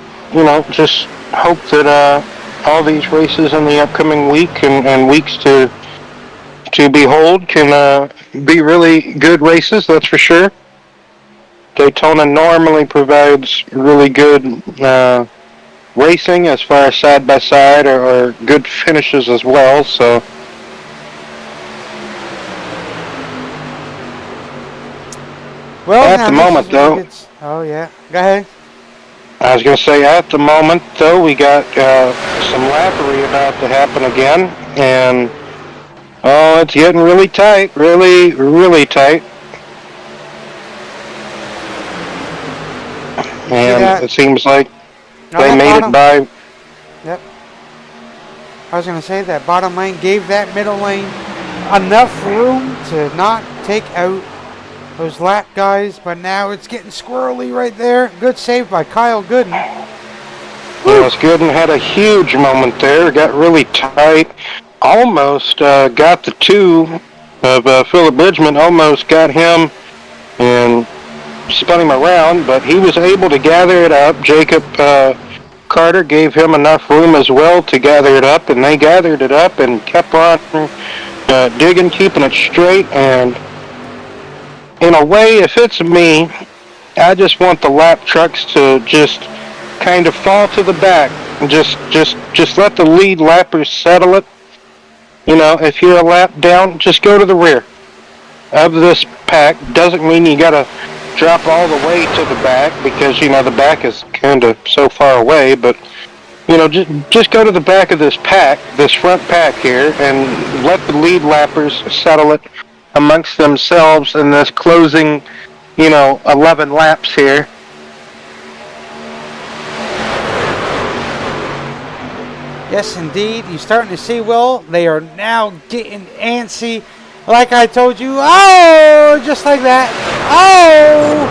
just hope that all these races in the upcoming week and weeks to behold can be really good races. That's for sure. Daytona normally provides really good racing as far as side by side or good finishes as well. So Well, At now the this moment, is where it though, gets. Oh yeah. Go ahead. I was going to say, at the moment, though, we got some lappery about to happen again, and oh, it's getting really tight, really, really tight. You see And that? it seems like On they that made bottom. it by. Yep. I was gonna say that bottom lane gave that middle lane enough room to not take out those lap guys, but now it's getting squirrely right there. Good save by Kyle Gooden. Yes, Gooden had a huge moment there. Got really tight. Almost got the two of Philip Bridgman. Almost got him and spun him around, but he was able to gather it up. Jacob Carter gave him enough room as well to gather it up, and they gathered it up and kept on digging, keeping it straight. And in a way, if it's me, I just want the lap trucks to just kind of fall to the back. Just let the lead lappers settle it. You know, if you're a lap down, just go to the rear of this pack. Doesn't mean you gotta drop all the way to the back, because you know the back is kind of so far away. But you know, just go to the back of this pack, this front pack here, and let the lead lappers settle it amongst themselves in this closing, 11 laps here. Yes, indeed. You're starting to see, Will, they are now getting antsy. Like I told you. Oh, just like that. Oh!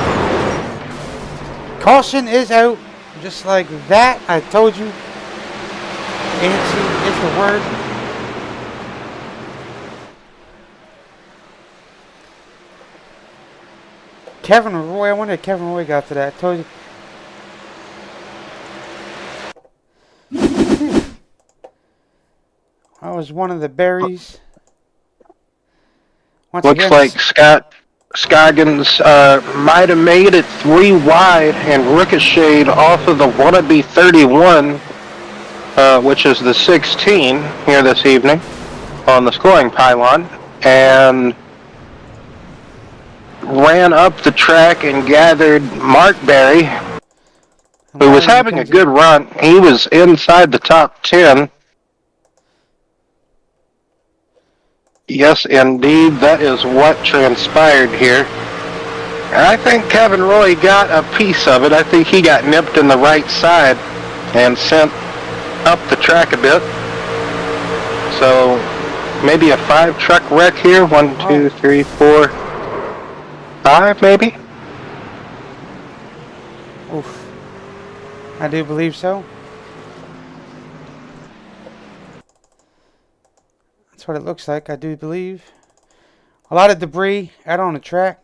Caution is out. Just like that. I told you. Antsy is the word. Kevin Roy. I wonder if Kevin Roy got to that. I told you. That was one of the berries. Once Looks again, like Scott Scoggins might have made it 3 wide and ricocheted off of the wannabe 31, which is the 16 here this evening on the scoring pylon, and ran up the track and gathered Mark Berry, who was having a good run. He was inside the top 10. Yes, indeed, that is what transpired here. And I think Kevin Roy got a piece of it. I think he got nipped in the right side and sent up the track a bit. So maybe a 5-truck wreck here. 1, 2, 3, 4, 5 maybe? Oof. I do believe so. That's what it looks like, I do believe. A lot of debris out on the track.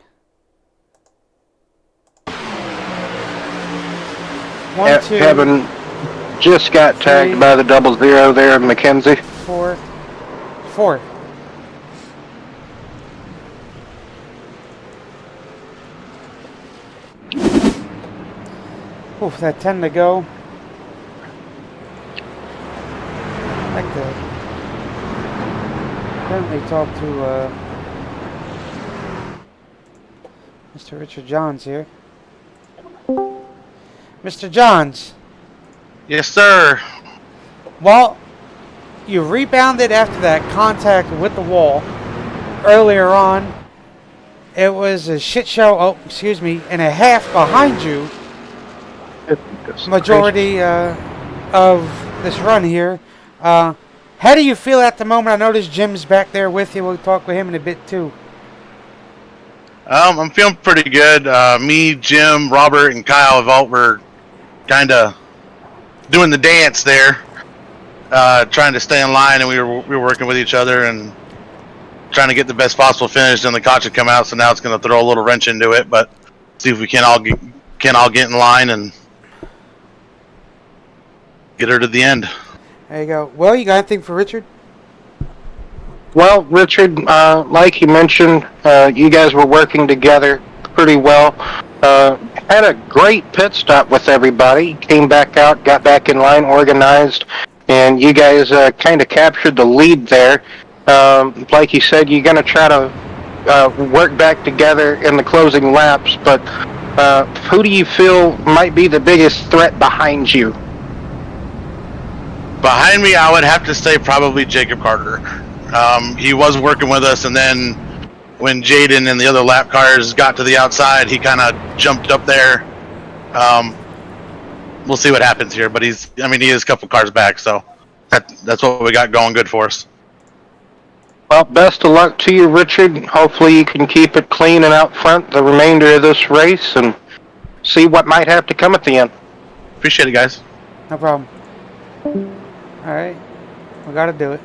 One, two, Kevin just got tagged by the 00 there in McKenzie. 4. Oof, that 10 to go. I like to currently talk to Mr. Richard Johns here. Mr. Johns. Yes, sir. Well, you rebounded after that contact with the wall earlier on. It was a shit show, and a half behind you. Majority of this run here. How do you feel at the moment? I noticed Jim's back there with you. We'll talk with him in a bit too. I'm feeling pretty good. Me, Jim, Robert, and Kyle were kind of doing the dance there, trying to stay in line, and we were working with each other and trying to get the best possible finish. Then the caution come out, so now it's going to throw a little wrench into it. But see if we can all get in line and get her to the end. There you go. Well, you got anything for Richard? Well, Richard, like you mentioned, you guys were working together pretty well. Had a great pit stop with everybody. Came back out, got back in line, organized, and you guys kind of captured the lead there. Like you said, you're going to try to work back together in the closing laps. But who do you feel might be the biggest threat behind you? Behind me, I would have to say probably Jacob Carter. He was working with us, and then when Jaden and the other lap cars got to the outside, he kind of jumped up there. We'll see what happens here, but he is a couple cars back, so that's what we got going good for us. Well, best of luck to you, Richard. Hopefully you can keep it clean and out front the remainder of this race and see what might have to come at the end. Appreciate it, guys. No problem. All right, we got to do it.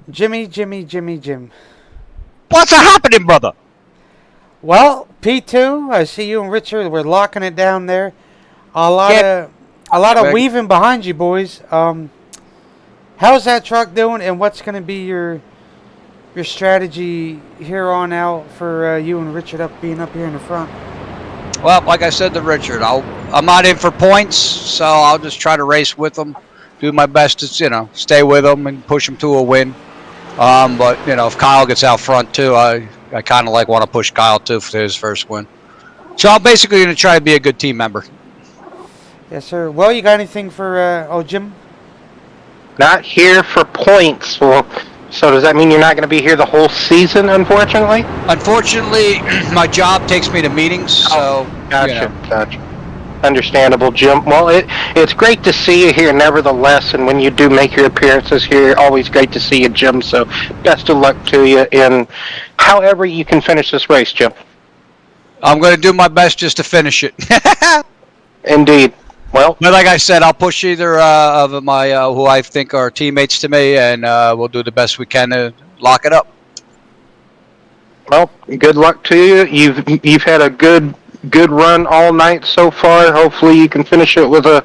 Jim. What's happening, brother? Well, P2, I see you and Richard. We're locking it down there. A lot of weaving behind you, boys. How's that truck doing, and what's going to be your strategy here on out for you and Richard being up here in the front? Well, like I said to Richard, I'm not in for points, so I'll just try to race with them, do my best to stay with them and push them to a win. But if Kyle gets out front too, I kind of want to push Kyle too for his first win. So I'm basically going to try to be a good team member. Yes, sir. Well, you got anything for Jim? Not here for points. Well, so does that mean you're not going to be here the whole season, unfortunately? Unfortunately, my job takes me to meetings, so Gotcha. Understandable, Jim. Well, it's great to see you here nevertheless, and when you do make your appearances here, always great to see you, Jim. So best of luck to you in however you can finish this race, Jim. I'm going to do my best just to finish it. Indeed. Well, but like I said, I'll push either of my who I think are teammates to me, and we'll do the best we can to lock it up. Well, good luck to you. You've had a good run all night so far. Hopefully you can finish it with a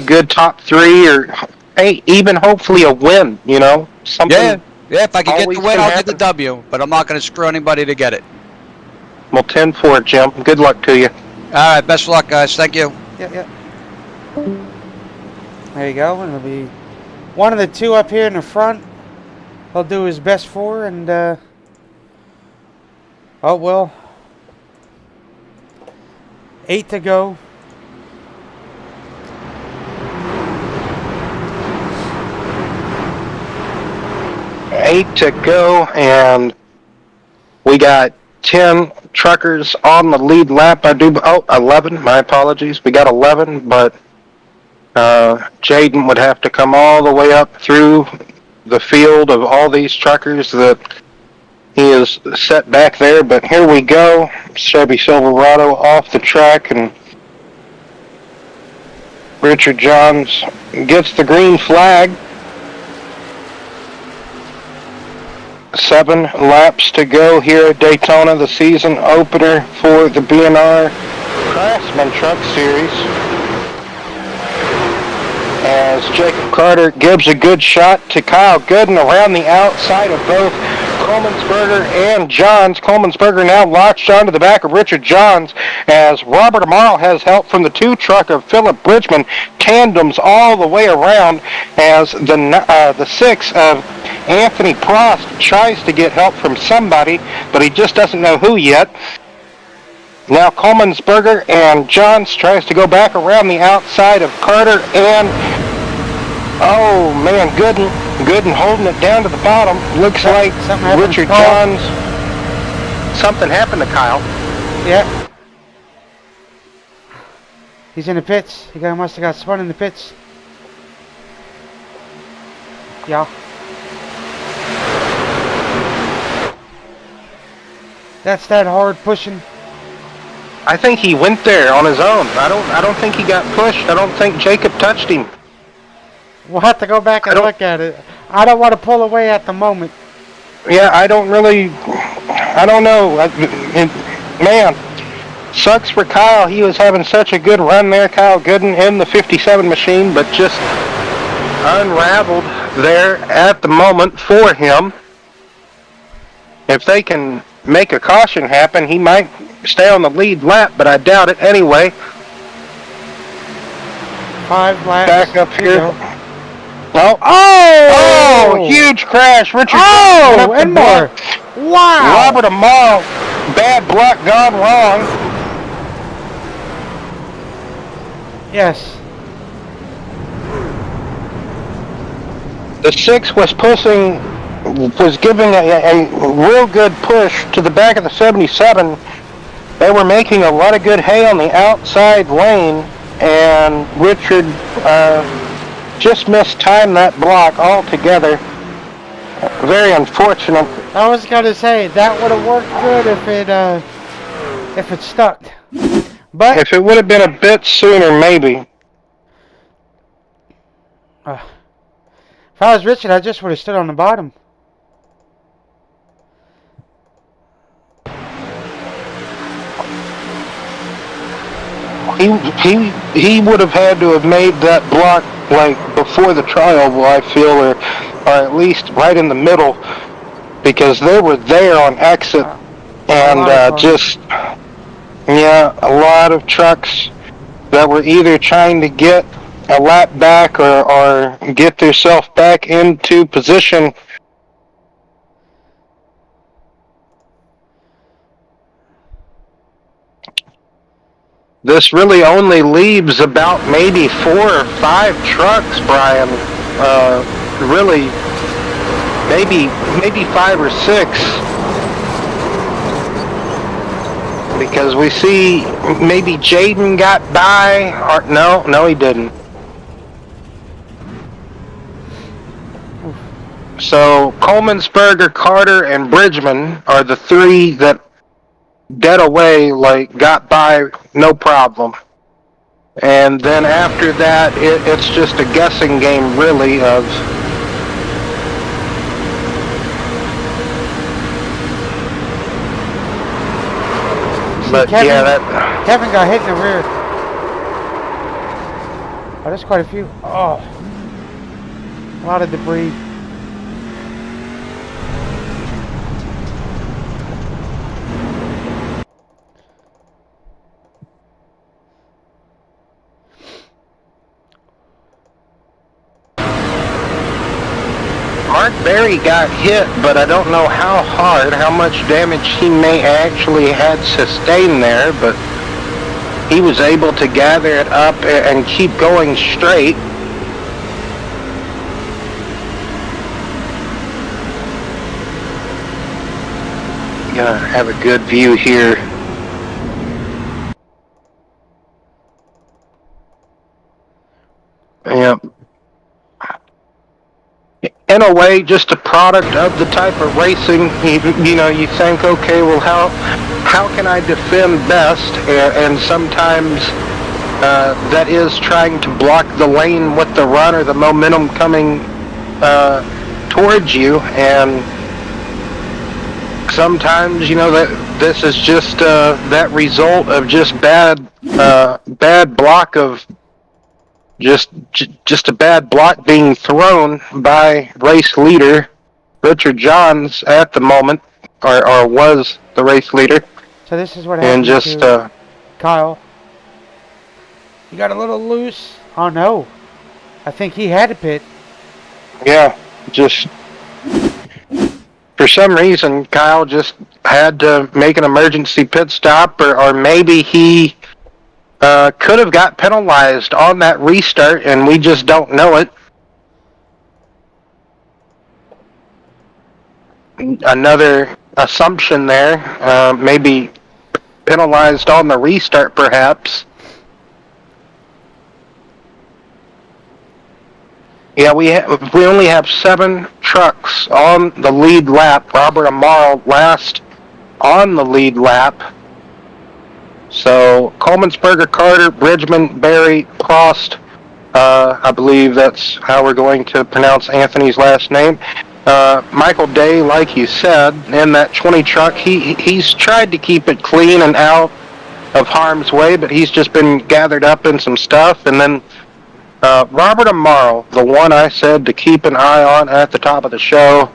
good top 3, or hey, even hopefully a win. Something. Yeah. If I can get the win, I'll get the W. But I'm not going to screw anybody to get it. Well, 10-4, Jim. Good luck to you. All right, best of luck, guys. Thank you. Yep. There you go. And it'll be one of the two up here in the front. He'll do his best for, and oh well. 8 to go. And we got 10 truckers on the lead lap. 11. My apologies. We got 11, but Jaden would have to come all the way up through the field of all these truckers that he is set back there. But here we go. Chevy Silverado off the track, and Richard Johns gets the green flag. 7 laps to go here at Daytona, the season opener for the BNR Truck Series. As Jacob Carter gives a good shot to Kyle Gooden around the outside of both Coleman'sberger and Johns. Coleman'sberger now latched onto the back of Richard Johns as Robert Amaro has help from the 2 truck of Philip Bridgman. Tandems all the way around as the 6 of Anthony Prost tries to get help from somebody, but he just doesn't know who yet. Now Coleman'sberger and Johns tries to go back around the outside of Carter, and oh man, Gooden holding it down to the bottom. Looks like Richard Johns. Something happened to Kyle. Yeah. He's in the pits. The guy must have got spun in the pits. Yeah. That's that hard pushing. I think he went there on his own. I don't think he got pushed. I don't think Jacob touched him. We'll have to go back and look at it. I don't want to pull away at the moment. Yeah, I don't know. Man, sucks for Kyle. He was having such a good run there, Kyle Gooden, in the 57 machine, but just unraveled there at the moment for him. If they can make a caution happen, he might stay on the lead lap, but I doubt it anyway. 5 laps. Back up here. Oh, huge crash. Richard Jones went up and the more. block. Wow. Robert Amaro, bad block gone wrong. Yes. The 6 was giving a real good push to the back of the 77. They were making a lot of good hay on the outside lane, and Richard just mistimed that block altogether. Very unfortunate. I was gonna say that would have worked good if it stuck, but If it would have been a bit sooner, maybe. if I was Richard, I just would have stood on the bottom. He would have had to have made that block like before the trial, I feel, or at least right in the middle, because they were there on exit, and a lot of trucks that were either trying to get a lap back or get themselves back into position. This really only leaves about maybe 4 or 5 trucks, Brian. Really, maybe 5 or 6. Because we see maybe Jaden got by, or no, he didn't. So Colemansberger, Carter, and Bridgman are the 3 that dead away, like, got by no problem. And then after that, it's just a guessing game, really, of but Kevin, yeah, that Kevin got hit in the rear. Oh, there's quite a few. Oh, a lot of debris. Mark Berry got hit, but I don't know how hard, how much damage he may actually had sustained there, but he was able to gather it up and keep going straight. Gonna have a good view here. Yep. In a way, just a product of the type of racing. You think, okay, well, how can I defend best? And sometimes that is trying to block the lane with the run or the momentum coming towards you. And sometimes, that this is just that result of just bad block of just a bad block being thrown by race leader Richard Johns at the moment, or was the race leader. So this is what happened. And just to Kyle. You got a little loose. Oh no, I think he had a pit. Yeah, just for some reason Kyle just had to make an emergency pit stop, or maybe he could have got penalized on that restart, and we just don't know it. Another assumption there, maybe penalized on the restart, perhaps. Yeah, we only have 7 trucks on the lead lap. Robert Amaro last on the lead lap. So Colemansberger, Carter, Bridgman, Berry, Prost. I believe that's how we're going to pronounce Anthony's last name. Michael Day, like you said, in that 20 truck, he's tried to keep it clean and out of harm's way, but he's just been gathered up in some stuff. And then Robert Amaro, the one I said to keep an eye on at the top of the show.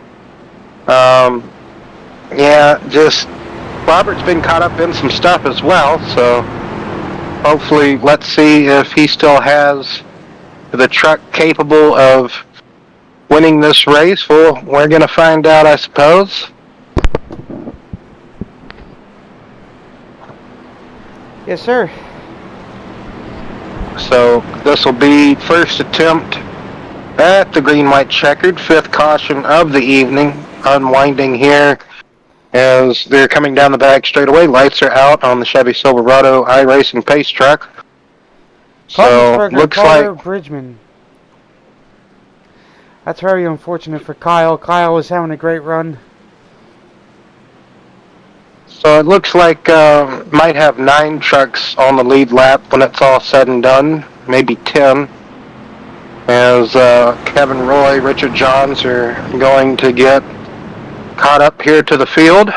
Just Robert's been caught up in some stuff as well, so hopefully let's see if he still has the truck capable of winning this race? Well, we're going to find out, I suppose. Yes, sir. So this will be first attempt at the green-white checkered, fifth caution of the evening, unwinding here as they're coming down the back straightaway. Lights are out on the Chevy Silverado iRacing pace truck. So looks like Bridgman. That's very unfortunate for Kyle. Kyle was having a great run. So it looks like might have 9 trucks on the lead lap when it's all said and done, maybe 10, as Kevin Roy, Richard Johns are going to get caught up here to the field.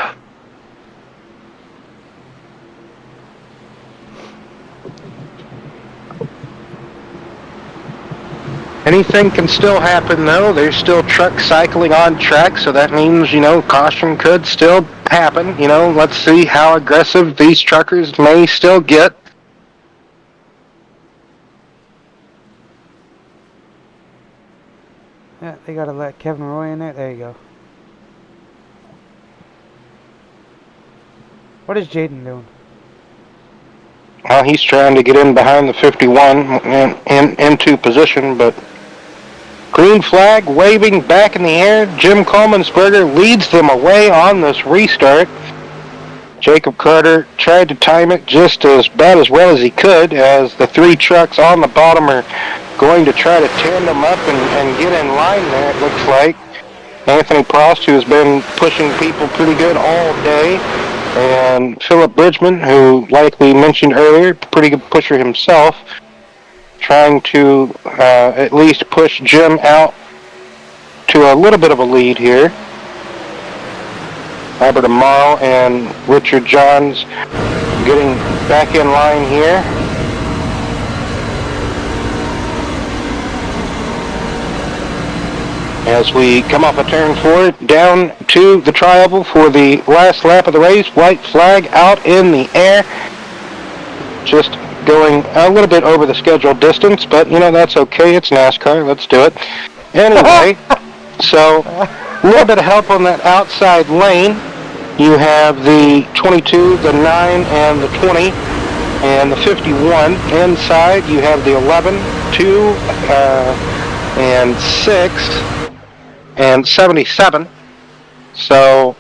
Anything can still happen, though. There's still trucks cycling on track, so that means, caution could still happen. Let's see how aggressive these truckers may still get. Yeah, they gotta let Kevin Roy in there. There you go. What is Jaden doing? Well, he's trying to get in behind the 51 and into position, but green flag waving back in the air. Jim Coleman'sberger leads them away on this restart. Jacob Carter tried to time it just as well as he could, as the 3 trucks on the bottom are going to try to tandem up and get in line there, it looks like. Anthony Prost, who has been pushing people pretty good all day, and Philip Bridgman, who, like we mentioned earlier, pretty good pusher himself, trying to at least push Jim out to a little bit of a lead here. Albert Amaro and Richard Johns getting back in line here. As we come off of turn 4, down to the tri-oval for the last lap of the race. White flag out in the air. Just going a little bit over the scheduled distance, but that's okay. It's NASCAR. Let's do it. Anyway, so a little bit of help on that outside lane. You have the 22, the 9, and the 20, and the 51. Inside, you have the 11, 2, and 6, and 77. So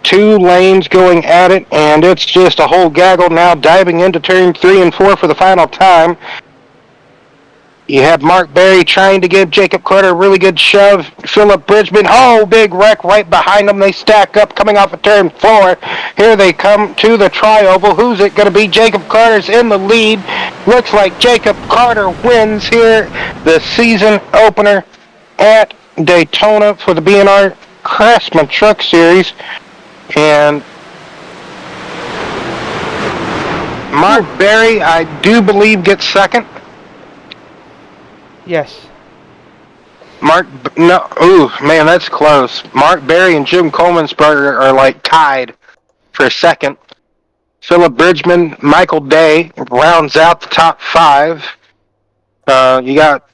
2 lanes going at it, and it's just a whole gaggle now, diving into turn 3 and 4 for the final time. You have Mark Berry trying to give Jacob Carter a really good shove. Philip Bridgman, big wreck right behind them. They stack up coming off of turn 4. Here they come to the tri-oval. Who's it going to be? Jacob Carter's in the lead. Looks like Jacob Carter wins here the season opener at Daytona for the BNR Truck Series. And Mark Berry, I do believe, gets second. Yes. Man, that's close. Mark Berry and Jim Coleman'sberger are like tied for second. Philip Bridgman, Michael Day rounds out the top 5. You got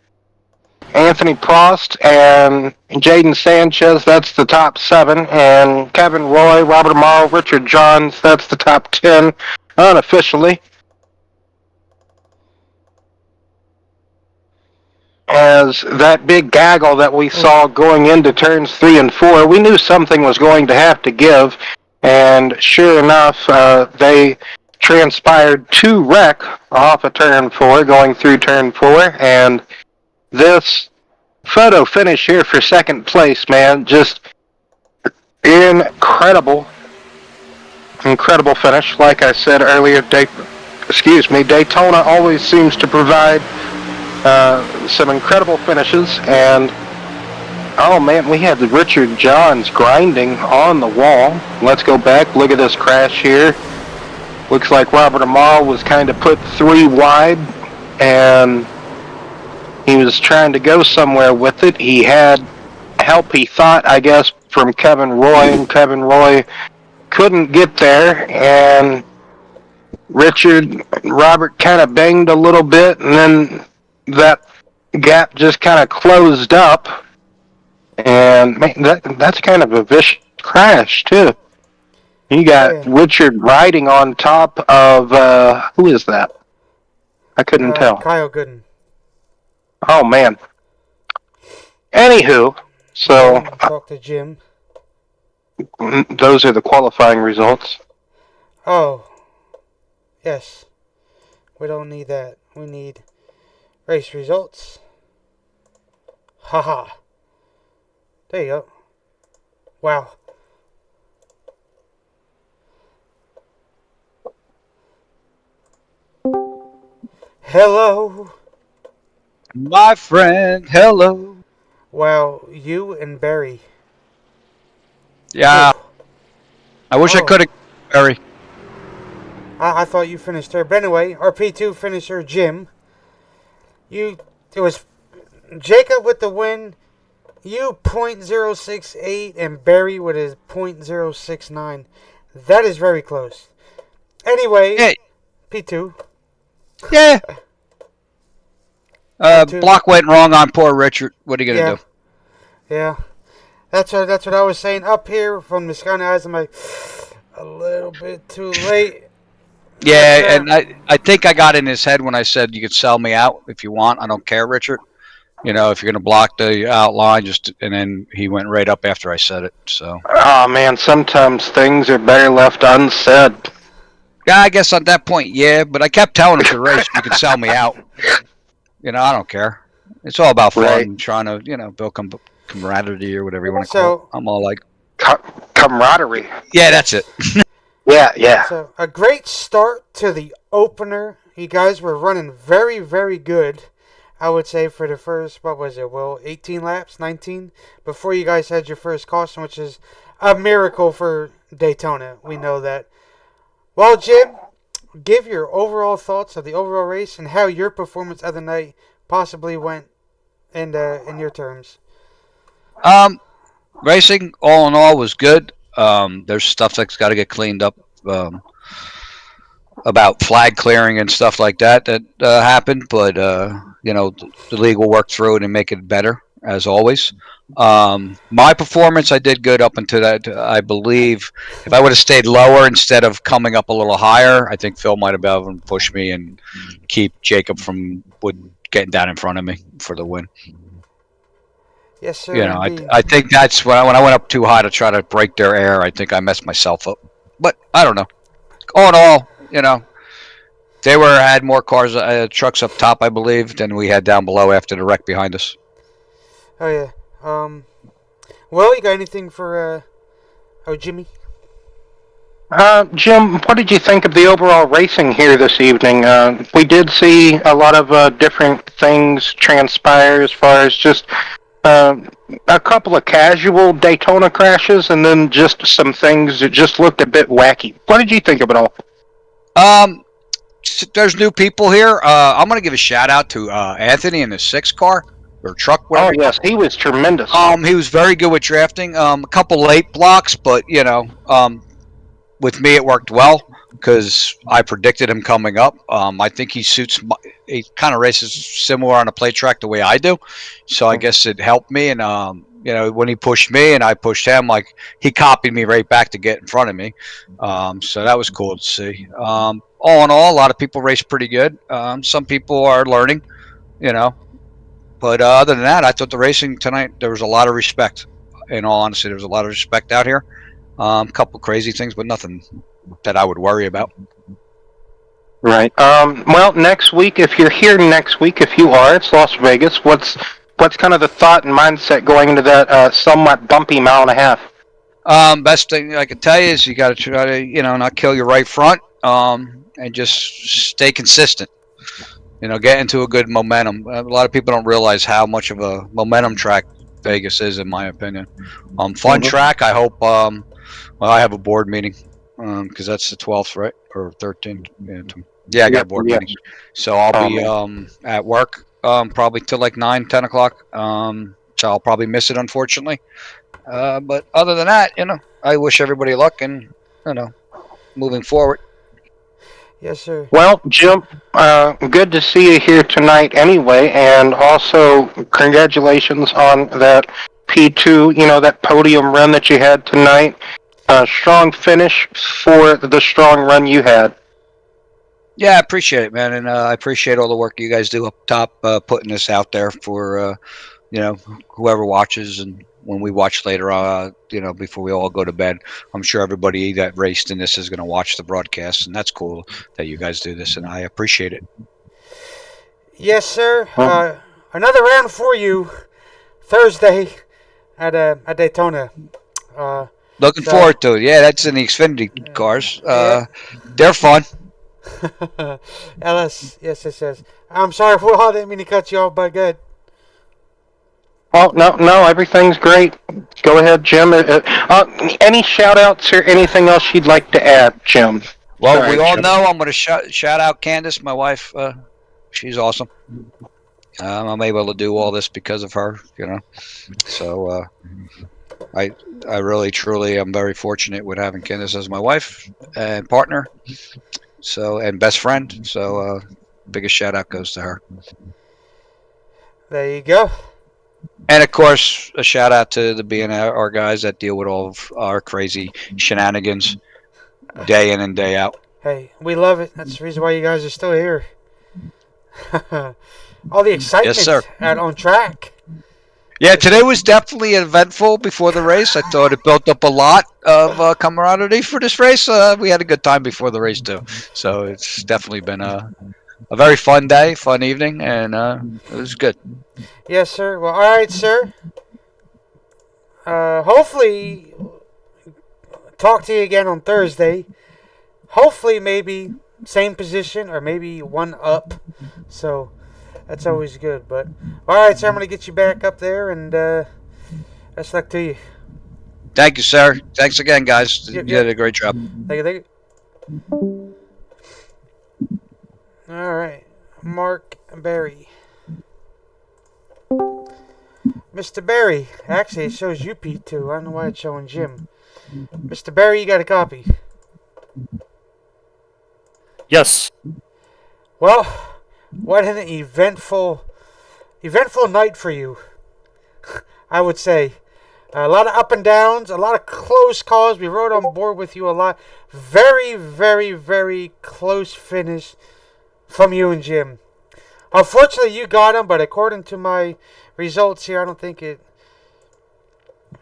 Anthony Prost and Jaden Sanchez, that's the top 7. And Kevin Roy, Robert Amaro, Richard Johns, that's the top 10 unofficially. As that big gaggle that we saw going into turns 3 and 4, we knew something was going to have to give, and sure enough, they transpired to wreck off of turn 4, going through turn 4, and this photo finish here for second place, man, just incredible finish. Like I said earlier, Daytona always seems to provide some incredible finishes, and man, we had the Richard Johns grinding on the wall. Let's go back, look at this crash here. Looks like Robert Amaro was kind of put 3 wide, and he was trying to go somewhere with it. He had help, he thought, I guess, from Kevin Roy, and Kevin Roy couldn't get there, and Robert kind of banged a little bit, and then that gap just kind of closed up, and man, that's kind of a vicious crash too. You Oh got yeah. Richard riding on top of who is that? I couldn't tell. Kyle Gooden. Oh man. Anywho, so Jim, talk to Jim. those are the qualifying results. Oh, yes. We don't need that. We need race results. Haha. There you go. Wow. Hello. My friend, hello. Wow, you and Barry. Yeah, Oof. I wish I Oh. could have. Barry. I thought you finished third. But anyway, our P2 finisher, Jim. It was Jacob with the win. You .068 and Barry with his .069. That is very close. Anyway, Hey, P2. yeah. Two. Block went wrong on poor Richard. What are you gonna Yeah. do? Yeah. That's what I was saying up here from the Sky Eyes. I'm like, a little bit too late. Yeah, But, and I think I got in his head when I said you could sell me out if you want. I don't care, Richard. You know, if you're gonna block the outline, and then he went right up after I said it. So Oh man, sometimes things are better left unsaid. yeah, I guess at that point, yeah. But I kept telling him to race. You could sell me out. You know, I don't care. It's all about fun, Right. trying to build camaraderie or whatever you want to call it. so, I'm all like, Camaraderie. yeah, that's it. Yeah. so a great start to the opener. You guys were running very, very good. I would say for the first, what was it, Will? 18 laps, 19? Before you guys had your first caution, which is a miracle for Daytona. We know that. Well, Jim, give your overall thoughts of the overall race and how your performance of the night possibly went in your terms. Um, Racing, all in all, was good. There's stuff that's got to get cleaned up. About flag clearing and stuff like that happened, but the league will work through it and make it better as always. My performance, I did good up until that. I believe if I would have stayed lower instead of coming up a little higher, I think Phil might have been able to push me and keep Jacob from getting down in front of me for the win. Yes, sir. You know, Indeed. I think that's when I went up too high to try to break their air. I think I messed myself up, but I don't know. All in all, they had more cars, trucks up top, I believe, than we had down below after the wreck behind us. Oh yeah. Well, you got anything for Jimmy? Jim, what did you think of the overall racing here this evening? We did see a lot of different things transpire as far as just a couple of casual Daytona crashes and then just some things that just looked a bit wacky. What did you think of it all? There's new people here. I'm going to give a shout out to Anthony in the 6 car or truck, whatever. Oh, yes, he was tremendous. He was very good with drafting. A couple late blocks, but, with me it worked well because I predicted him coming up. I think he kind of races similar on a plate track the way I do. So I guess it helped me. And, when he pushed me and I pushed him, like he copied me right back to get in front of me. So that was cool to see. All in all, a lot of people race pretty good. Some people are learning, but other than that, I thought the racing tonight, there was a lot of respect. In all honesty, there was a lot of respect out here. A couple crazy things, but nothing that I would worry about. Right. Well, next week, if you're here next week, if you are, it's Las Vegas. What's kind of the thought and mindset going into that somewhat bumpy mile and a half? Best thing I can tell you is you got to try to, not kill your right front, and just stay consistent. Get into a good momentum. A lot of people don't realize how much of a momentum track Vegas is, in my opinion. Fun track. I hope. Well, I have a board meeting because that's the 12th, right, or 13th. Yeah, I got a board meeting, so I'll be at work probably till like 9, 10 o'clock. So I'll probably miss it, unfortunately. But other than that, I wish everybody luck and moving forward. Yes, sir. Well, Jim, good to see you here tonight anyway, and also congratulations on that P2, that podium run that you had tonight. Strong finish for the strong run you had. Yeah, I appreciate it, man, and I appreciate all the work you guys do up top, putting this out there for whoever watches, and when we watch later, before we all go to bed. I'm sure everybody that raced in this is going to watch the broadcast, and that's cool that you guys do this, and I appreciate it. Yes, sir. Well- Another round for you Thursday at Daytona. Looking So- forward to it. Yeah, that's in the Xfinity cars. Yeah. They're fun. LS, yes. I'm sorry, Will. I didn't mean to cut you off, but good. Oh, no, everything's great. Go ahead, Jim. Any shout-outs or anything else you'd like to add, Jim? Well, Sorry, we all Jim. know I'm going to shout out Candace, my wife. She's awesome. I'm able to do all this because of her, So I really, truly, I'm very fortunate with having Candace as my wife and partner, and best friend. So biggest shout out goes to her. There you go. And of course, a shout out to the BNR guys that deal with all of our crazy shenanigans day in and day out. Hey, we love it. That's the reason why you guys are still here. All the excitement Yes, sir. out on track. Yeah, today was definitely eventful before the race. I thought it built up a lot of camaraderie for this race. We had a good time before the race, too. So it's definitely been a very fun day, fun evening, and it was good. Yes, sir. Well, all right, sir. Hopefully, talk to you again on Thursday. Hopefully, maybe same position or maybe one up. So that's always good. But all right, sir. I'm gonna get you back up there, and best luck to you. Thank you, sir. Thanks again, guys. Yep, You did a great job. Thank you. All right, Mark Berry. Mr. Berry, actually it shows you P2. I don't know why it's showing Jim. Mr. Berry, you got a copy. Yes. Well, what an eventful night for you. I would say. A lot of up and downs, a lot of close calls. We rode on board with you a lot. Very, very, very close finish from you and Jim. Unfortunately, you got him, but according to my results here, I don't think it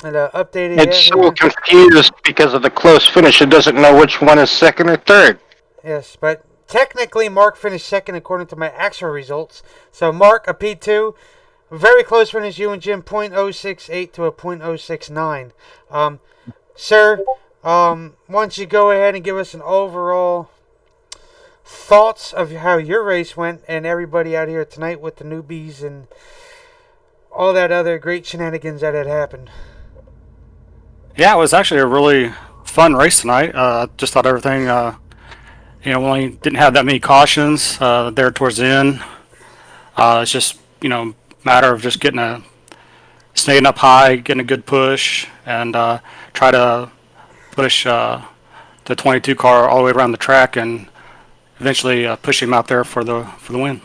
updated yet. It's so confused because of the close finish. It doesn't know which one is second or third. Yes, but technically, Mark finished second according to my actual results. So, Mark, a P2. Very close finish, you and Jim, .068 to a .069. Sir, why don't you go ahead and give us an overall thoughts of how your race went and everybody out here tonight with the newbies and all that other great shenanigans that had happened. Yeah, it was actually a really fun race tonight. Just thought everything, we only didn't have that many cautions there towards the end. It's just, matter of just staying up high, getting a good push, and try to push the 22 car all the way around the track and eventually push him out there for the win.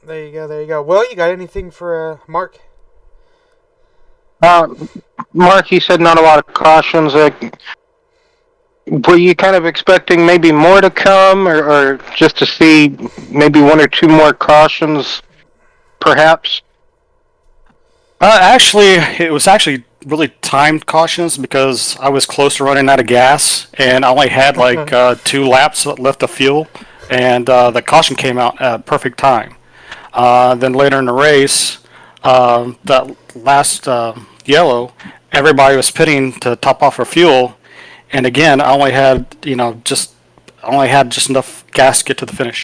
There you go. Well, you got anything for Mark? Mark, you said not a lot of cautions. Were you kind of expecting maybe more to come, or just to see maybe one or two more cautions, perhaps? Actually, it was actually really timed cautions because I was close to running out of gas, and I only had like 2 laps left of fuel, and the caution came out at perfect time. Then later in the race, that last yellow, everybody was pitting to top off for fuel, and again, I only had just enough gas to get to the finish.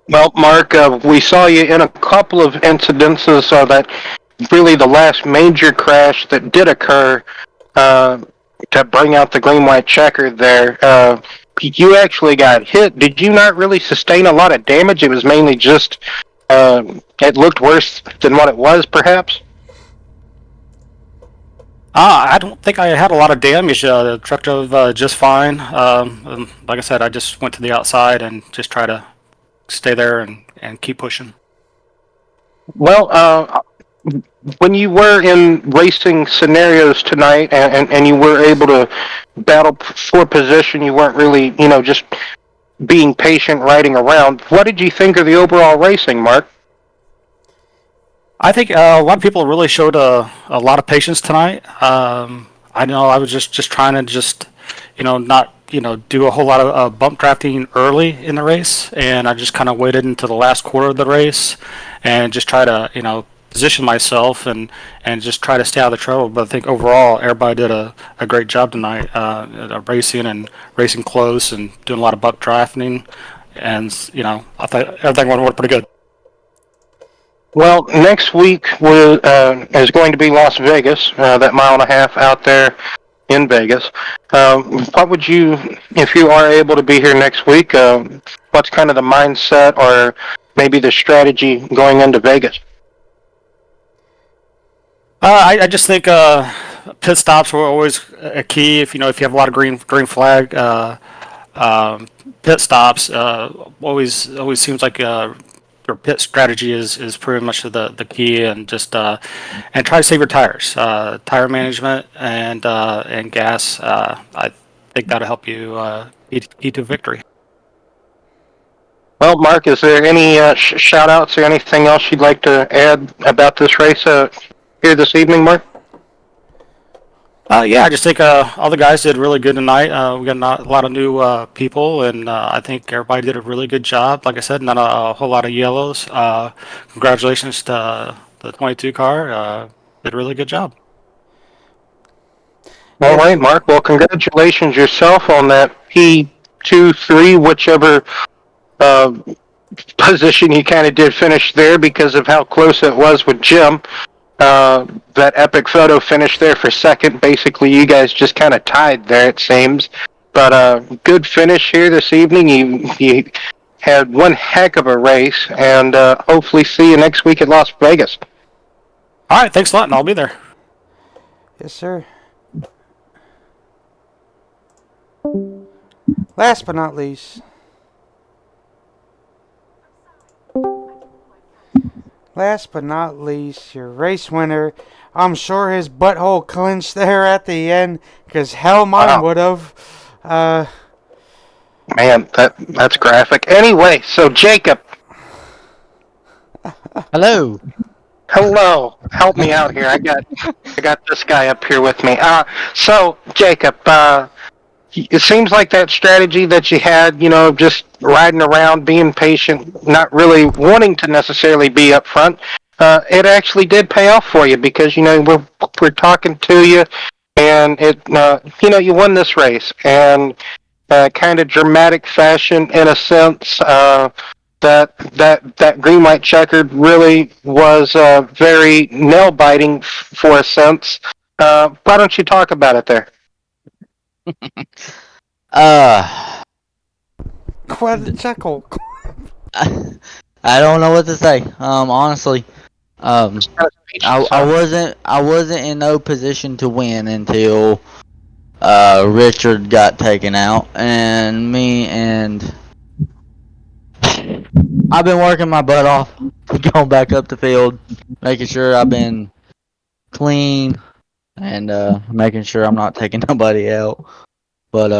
Well, Mark, we saw you in a couple of incidences that really the last major crash that did occur to bring out the green-white checker there. You actually got hit. Did you not really sustain a lot of damage? It was mainly just it looked worse than what it was, perhaps? I don't think I had a lot of damage. The truck drove just fine. Like I said, I just went to the outside and just try to stay there and keep pushing. Well, when you were in racing scenarios tonight and you were able to battle for position, you weren't really, just being patient riding around. What did you think of the overall racing, Mark? I think a lot of people really showed a lot of patience tonight. I know I was just trying to not do a whole lot of bump drafting early in the race, and I just kind of waited until the last quarter of the race and just try to position myself and just try to stay out of the trouble. But I think overall everybody did a great job tonight, racing close and doing a lot of bump drafting, and I thought everything went pretty good. Well, next week is going to be Las Vegas, that mile and a half out there in Vegas. What would you, if you are able to be here next week, what's kind of the mindset or maybe the strategy going into Vegas? I just think pit stops were always a key. If you have a lot of green flag pit stops, always seems like your pit strategy is pretty much the key, and just and try to save your tires, tire management and gas. I think that'll help you get to victory. Well, Mark, is there any shout outs or anything else you'd like to add about this race here this evening, Mark? Yeah, I just think all the guys did really good tonight. We got a lot of new people, and I think everybody did a really good job. Like I said, not a whole lot of yellows. Congratulations to the 22 car. Did a really good job. All right, Mark. Well, congratulations yourself on that P2-3, whichever position you kind of did finish there because of how close it was with Jim. That epic photo finish there for second. Basically, you guys just kind of tied there, it seems. But good finish here this evening. You had one heck of a race, and hopefully see you next week at Las Vegas. All right, thanks a lot, and I'll be there. Yes, sir. Last but not least, your race winner. I'm sure his butthole clenched there at the end, because hell, mine would have. Man, that's graphic. Anyway, so Jacob. Hello. Hello. Help me out here. I got this guy up here with me. So Jacob, it seems like that strategy that you had, just riding around, being patient, not really wanting to necessarily be up front, it actually did pay off for you because, we're talking to you, and it, you won this race, and kind of dramatic fashion in a sense. That green white checkered really was very nail biting for a sense. Why don't you talk about it there? Quite a chuckle. I don't know what to say. Honestly, I wasn't in no position to win until Richard got taken out, and I've been working my butt off going back up the field, making sure I've been clean and making sure I'm not taking nobody out. But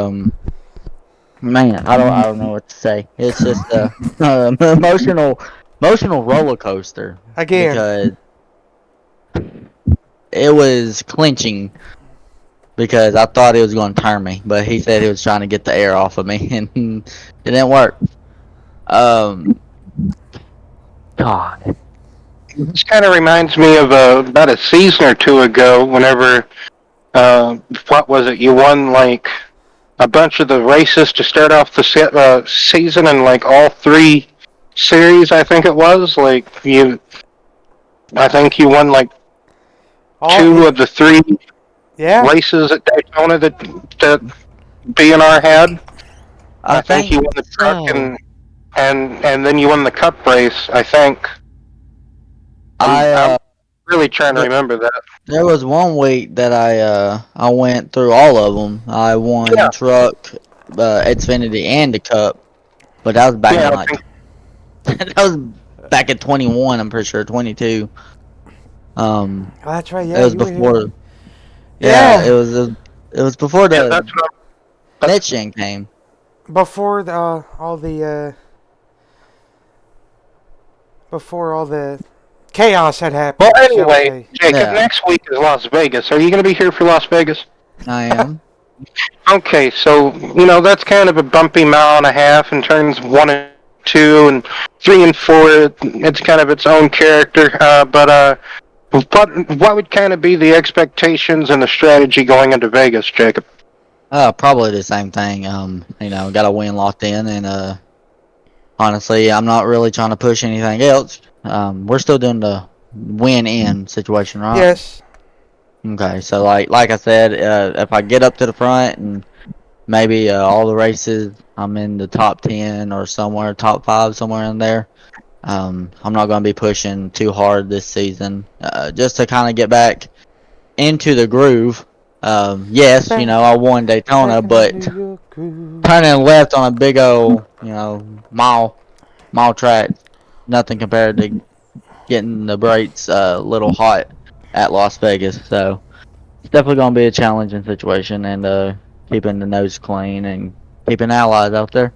man, I don't know what to say. It's just emotional roller coaster Again. because it was clinching because I thought he was going to turn me, but he said he was trying to get the air off of me, and it didn't work. God. This kind of reminds me of about a season or two ago, whenever, what was it, you won like a bunch of the races to start off the season in like all three series, I think it was. I think you won like two of the three races at Daytona that BNR had. I think you won the truck and then you won the cup race, I think. I'm Really trying to remember that. There was one week that I went through all of them. I won Yeah. truck, Xfinity, and the Cup, but that was back Yeah, in I like think- that was back at 21. I'm pretty sure 22. Oh, that's right. Yeah, It was you were here. before. Yeah. Yeah, it was before yeah, the that's what next gen came. Before before all the chaos had happened. Well, shall we anyway, say. Jacob, Yeah. next week is Las Vegas. Are you going to be here for Las Vegas? I am. Okay, so, that's kind of a bumpy mile and a half in turns 1 and 2, and 3 and 4, it's kind of its own character. But what would kind of be the expectations and the strategy going into Vegas, Jacob? Probably the same thing. Got a win locked in, and honestly, I'm not really trying to push anything else. We're still doing the win-in situation, right? Yes. Okay, so like I said, if I get up to the front and maybe all the races I'm in the top 10 or somewhere, top 5, somewhere in there, I'm not going to be pushing too hard this season, just to kind of get back into the groove. Yes, I won Daytona, but turning left on a big old, mile track, nothing compared to getting the brakes a little hot at Las Vegas. So it's definitely going to be a challenging situation, and keeping the nose clean and keeping allies out there.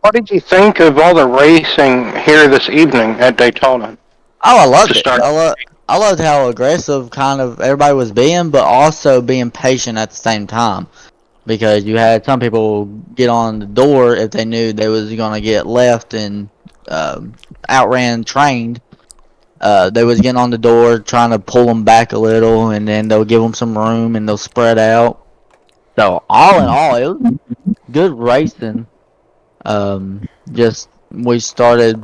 What did you think of all the racing here this evening at Daytona? Oh, I loved To it. start. I loved how aggressive kind of everybody was being, but also being patient at the same time. Because you had some people get on the door if they knew they was going to get left and outran trained. They was getting on the door trying to pull them back a little, and then they'll give them some room and they'll spread out. So all in all, it was good racing. Just we started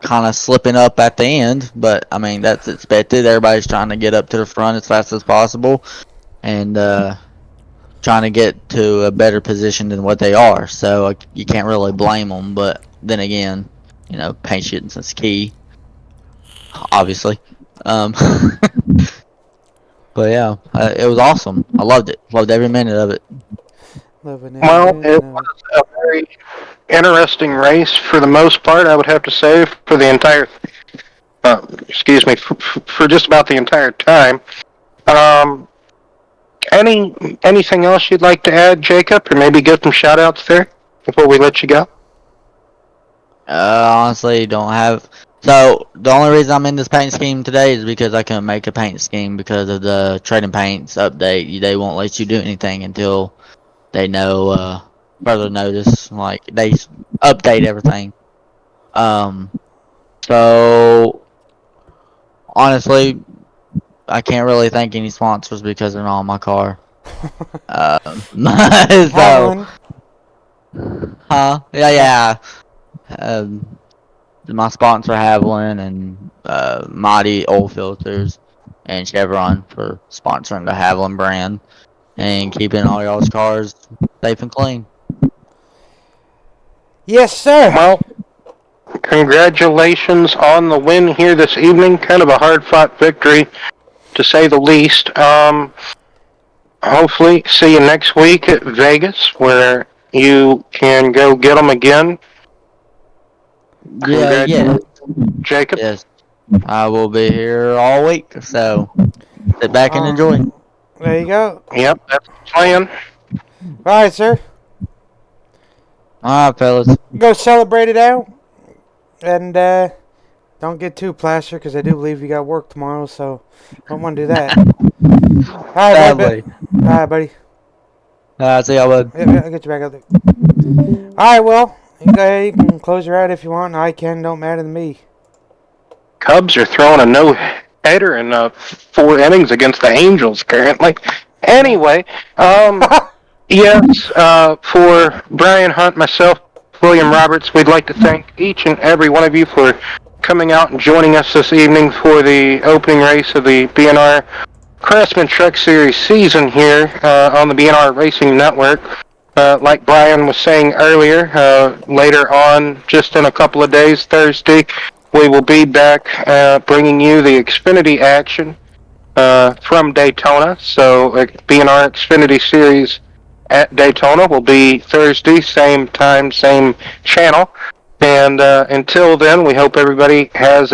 kind of slipping up at the end, but I mean that's expected. Everybody's trying to get up to the front as fast as possible, and trying to get to a better position than what they are. So you can't really blame them. But then again, patience is key, obviously. But yeah, it was awesome. I loved it. Loved every minute of it. Well, it was a very interesting race for the most part, I would have to say, for the entire, for just about the entire time. Anything else you'd like to add, Jacob, or maybe give some shout-outs there before we let you go? Honestly, don't have. So the only reason I'm in this paint scheme today is because I couldn't make a paint scheme because of the trading paints update. They won't let you do anything until they know further notice. Like they update everything. So honestly, I can't really thank any sponsors because they're not on my car. So, yeah. My sponsor Haviland and Mighty Oil Filters and Chevron for sponsoring the Haviland brand and keeping all y'all's cars safe and clean. Yes, sir. Well, congratulations on the win here this evening. Kind of a hard-fought victory, to say the least. Hopefully, see you next week at Vegas, where you can go get them again. Yeah. Jacob. Yes, I will be here all week, so sit back and enjoy. There you go. Yep, that's the plan. All right, sir. All right, fellas. Go celebrate it out, and don't get too plastered because I do believe you got work tomorrow, so don't want to do that. All right, buddy. All right, buddy. See y'all, bud. Yeah, I'll get you back out there. All right, well, you can close her out if you want. I can. Don't matter to me. Cubs are throwing a no-hitter in 4 innings against the Angels currently. Anyway, yes, for Brian Hunt, myself, William Roberts, we'd like to thank each and every one of you for coming out and joining us this evening for the opening race of the BNR Truck Series season here on the BNR Racing Network. Like Brian was saying earlier, later on, just in a couple of days, Thursday, we will be back bringing you the Xfinity action from Daytona. So BNR Xfinity Series at Daytona will be Thursday, same time, same channel. And until then, we hope everybody has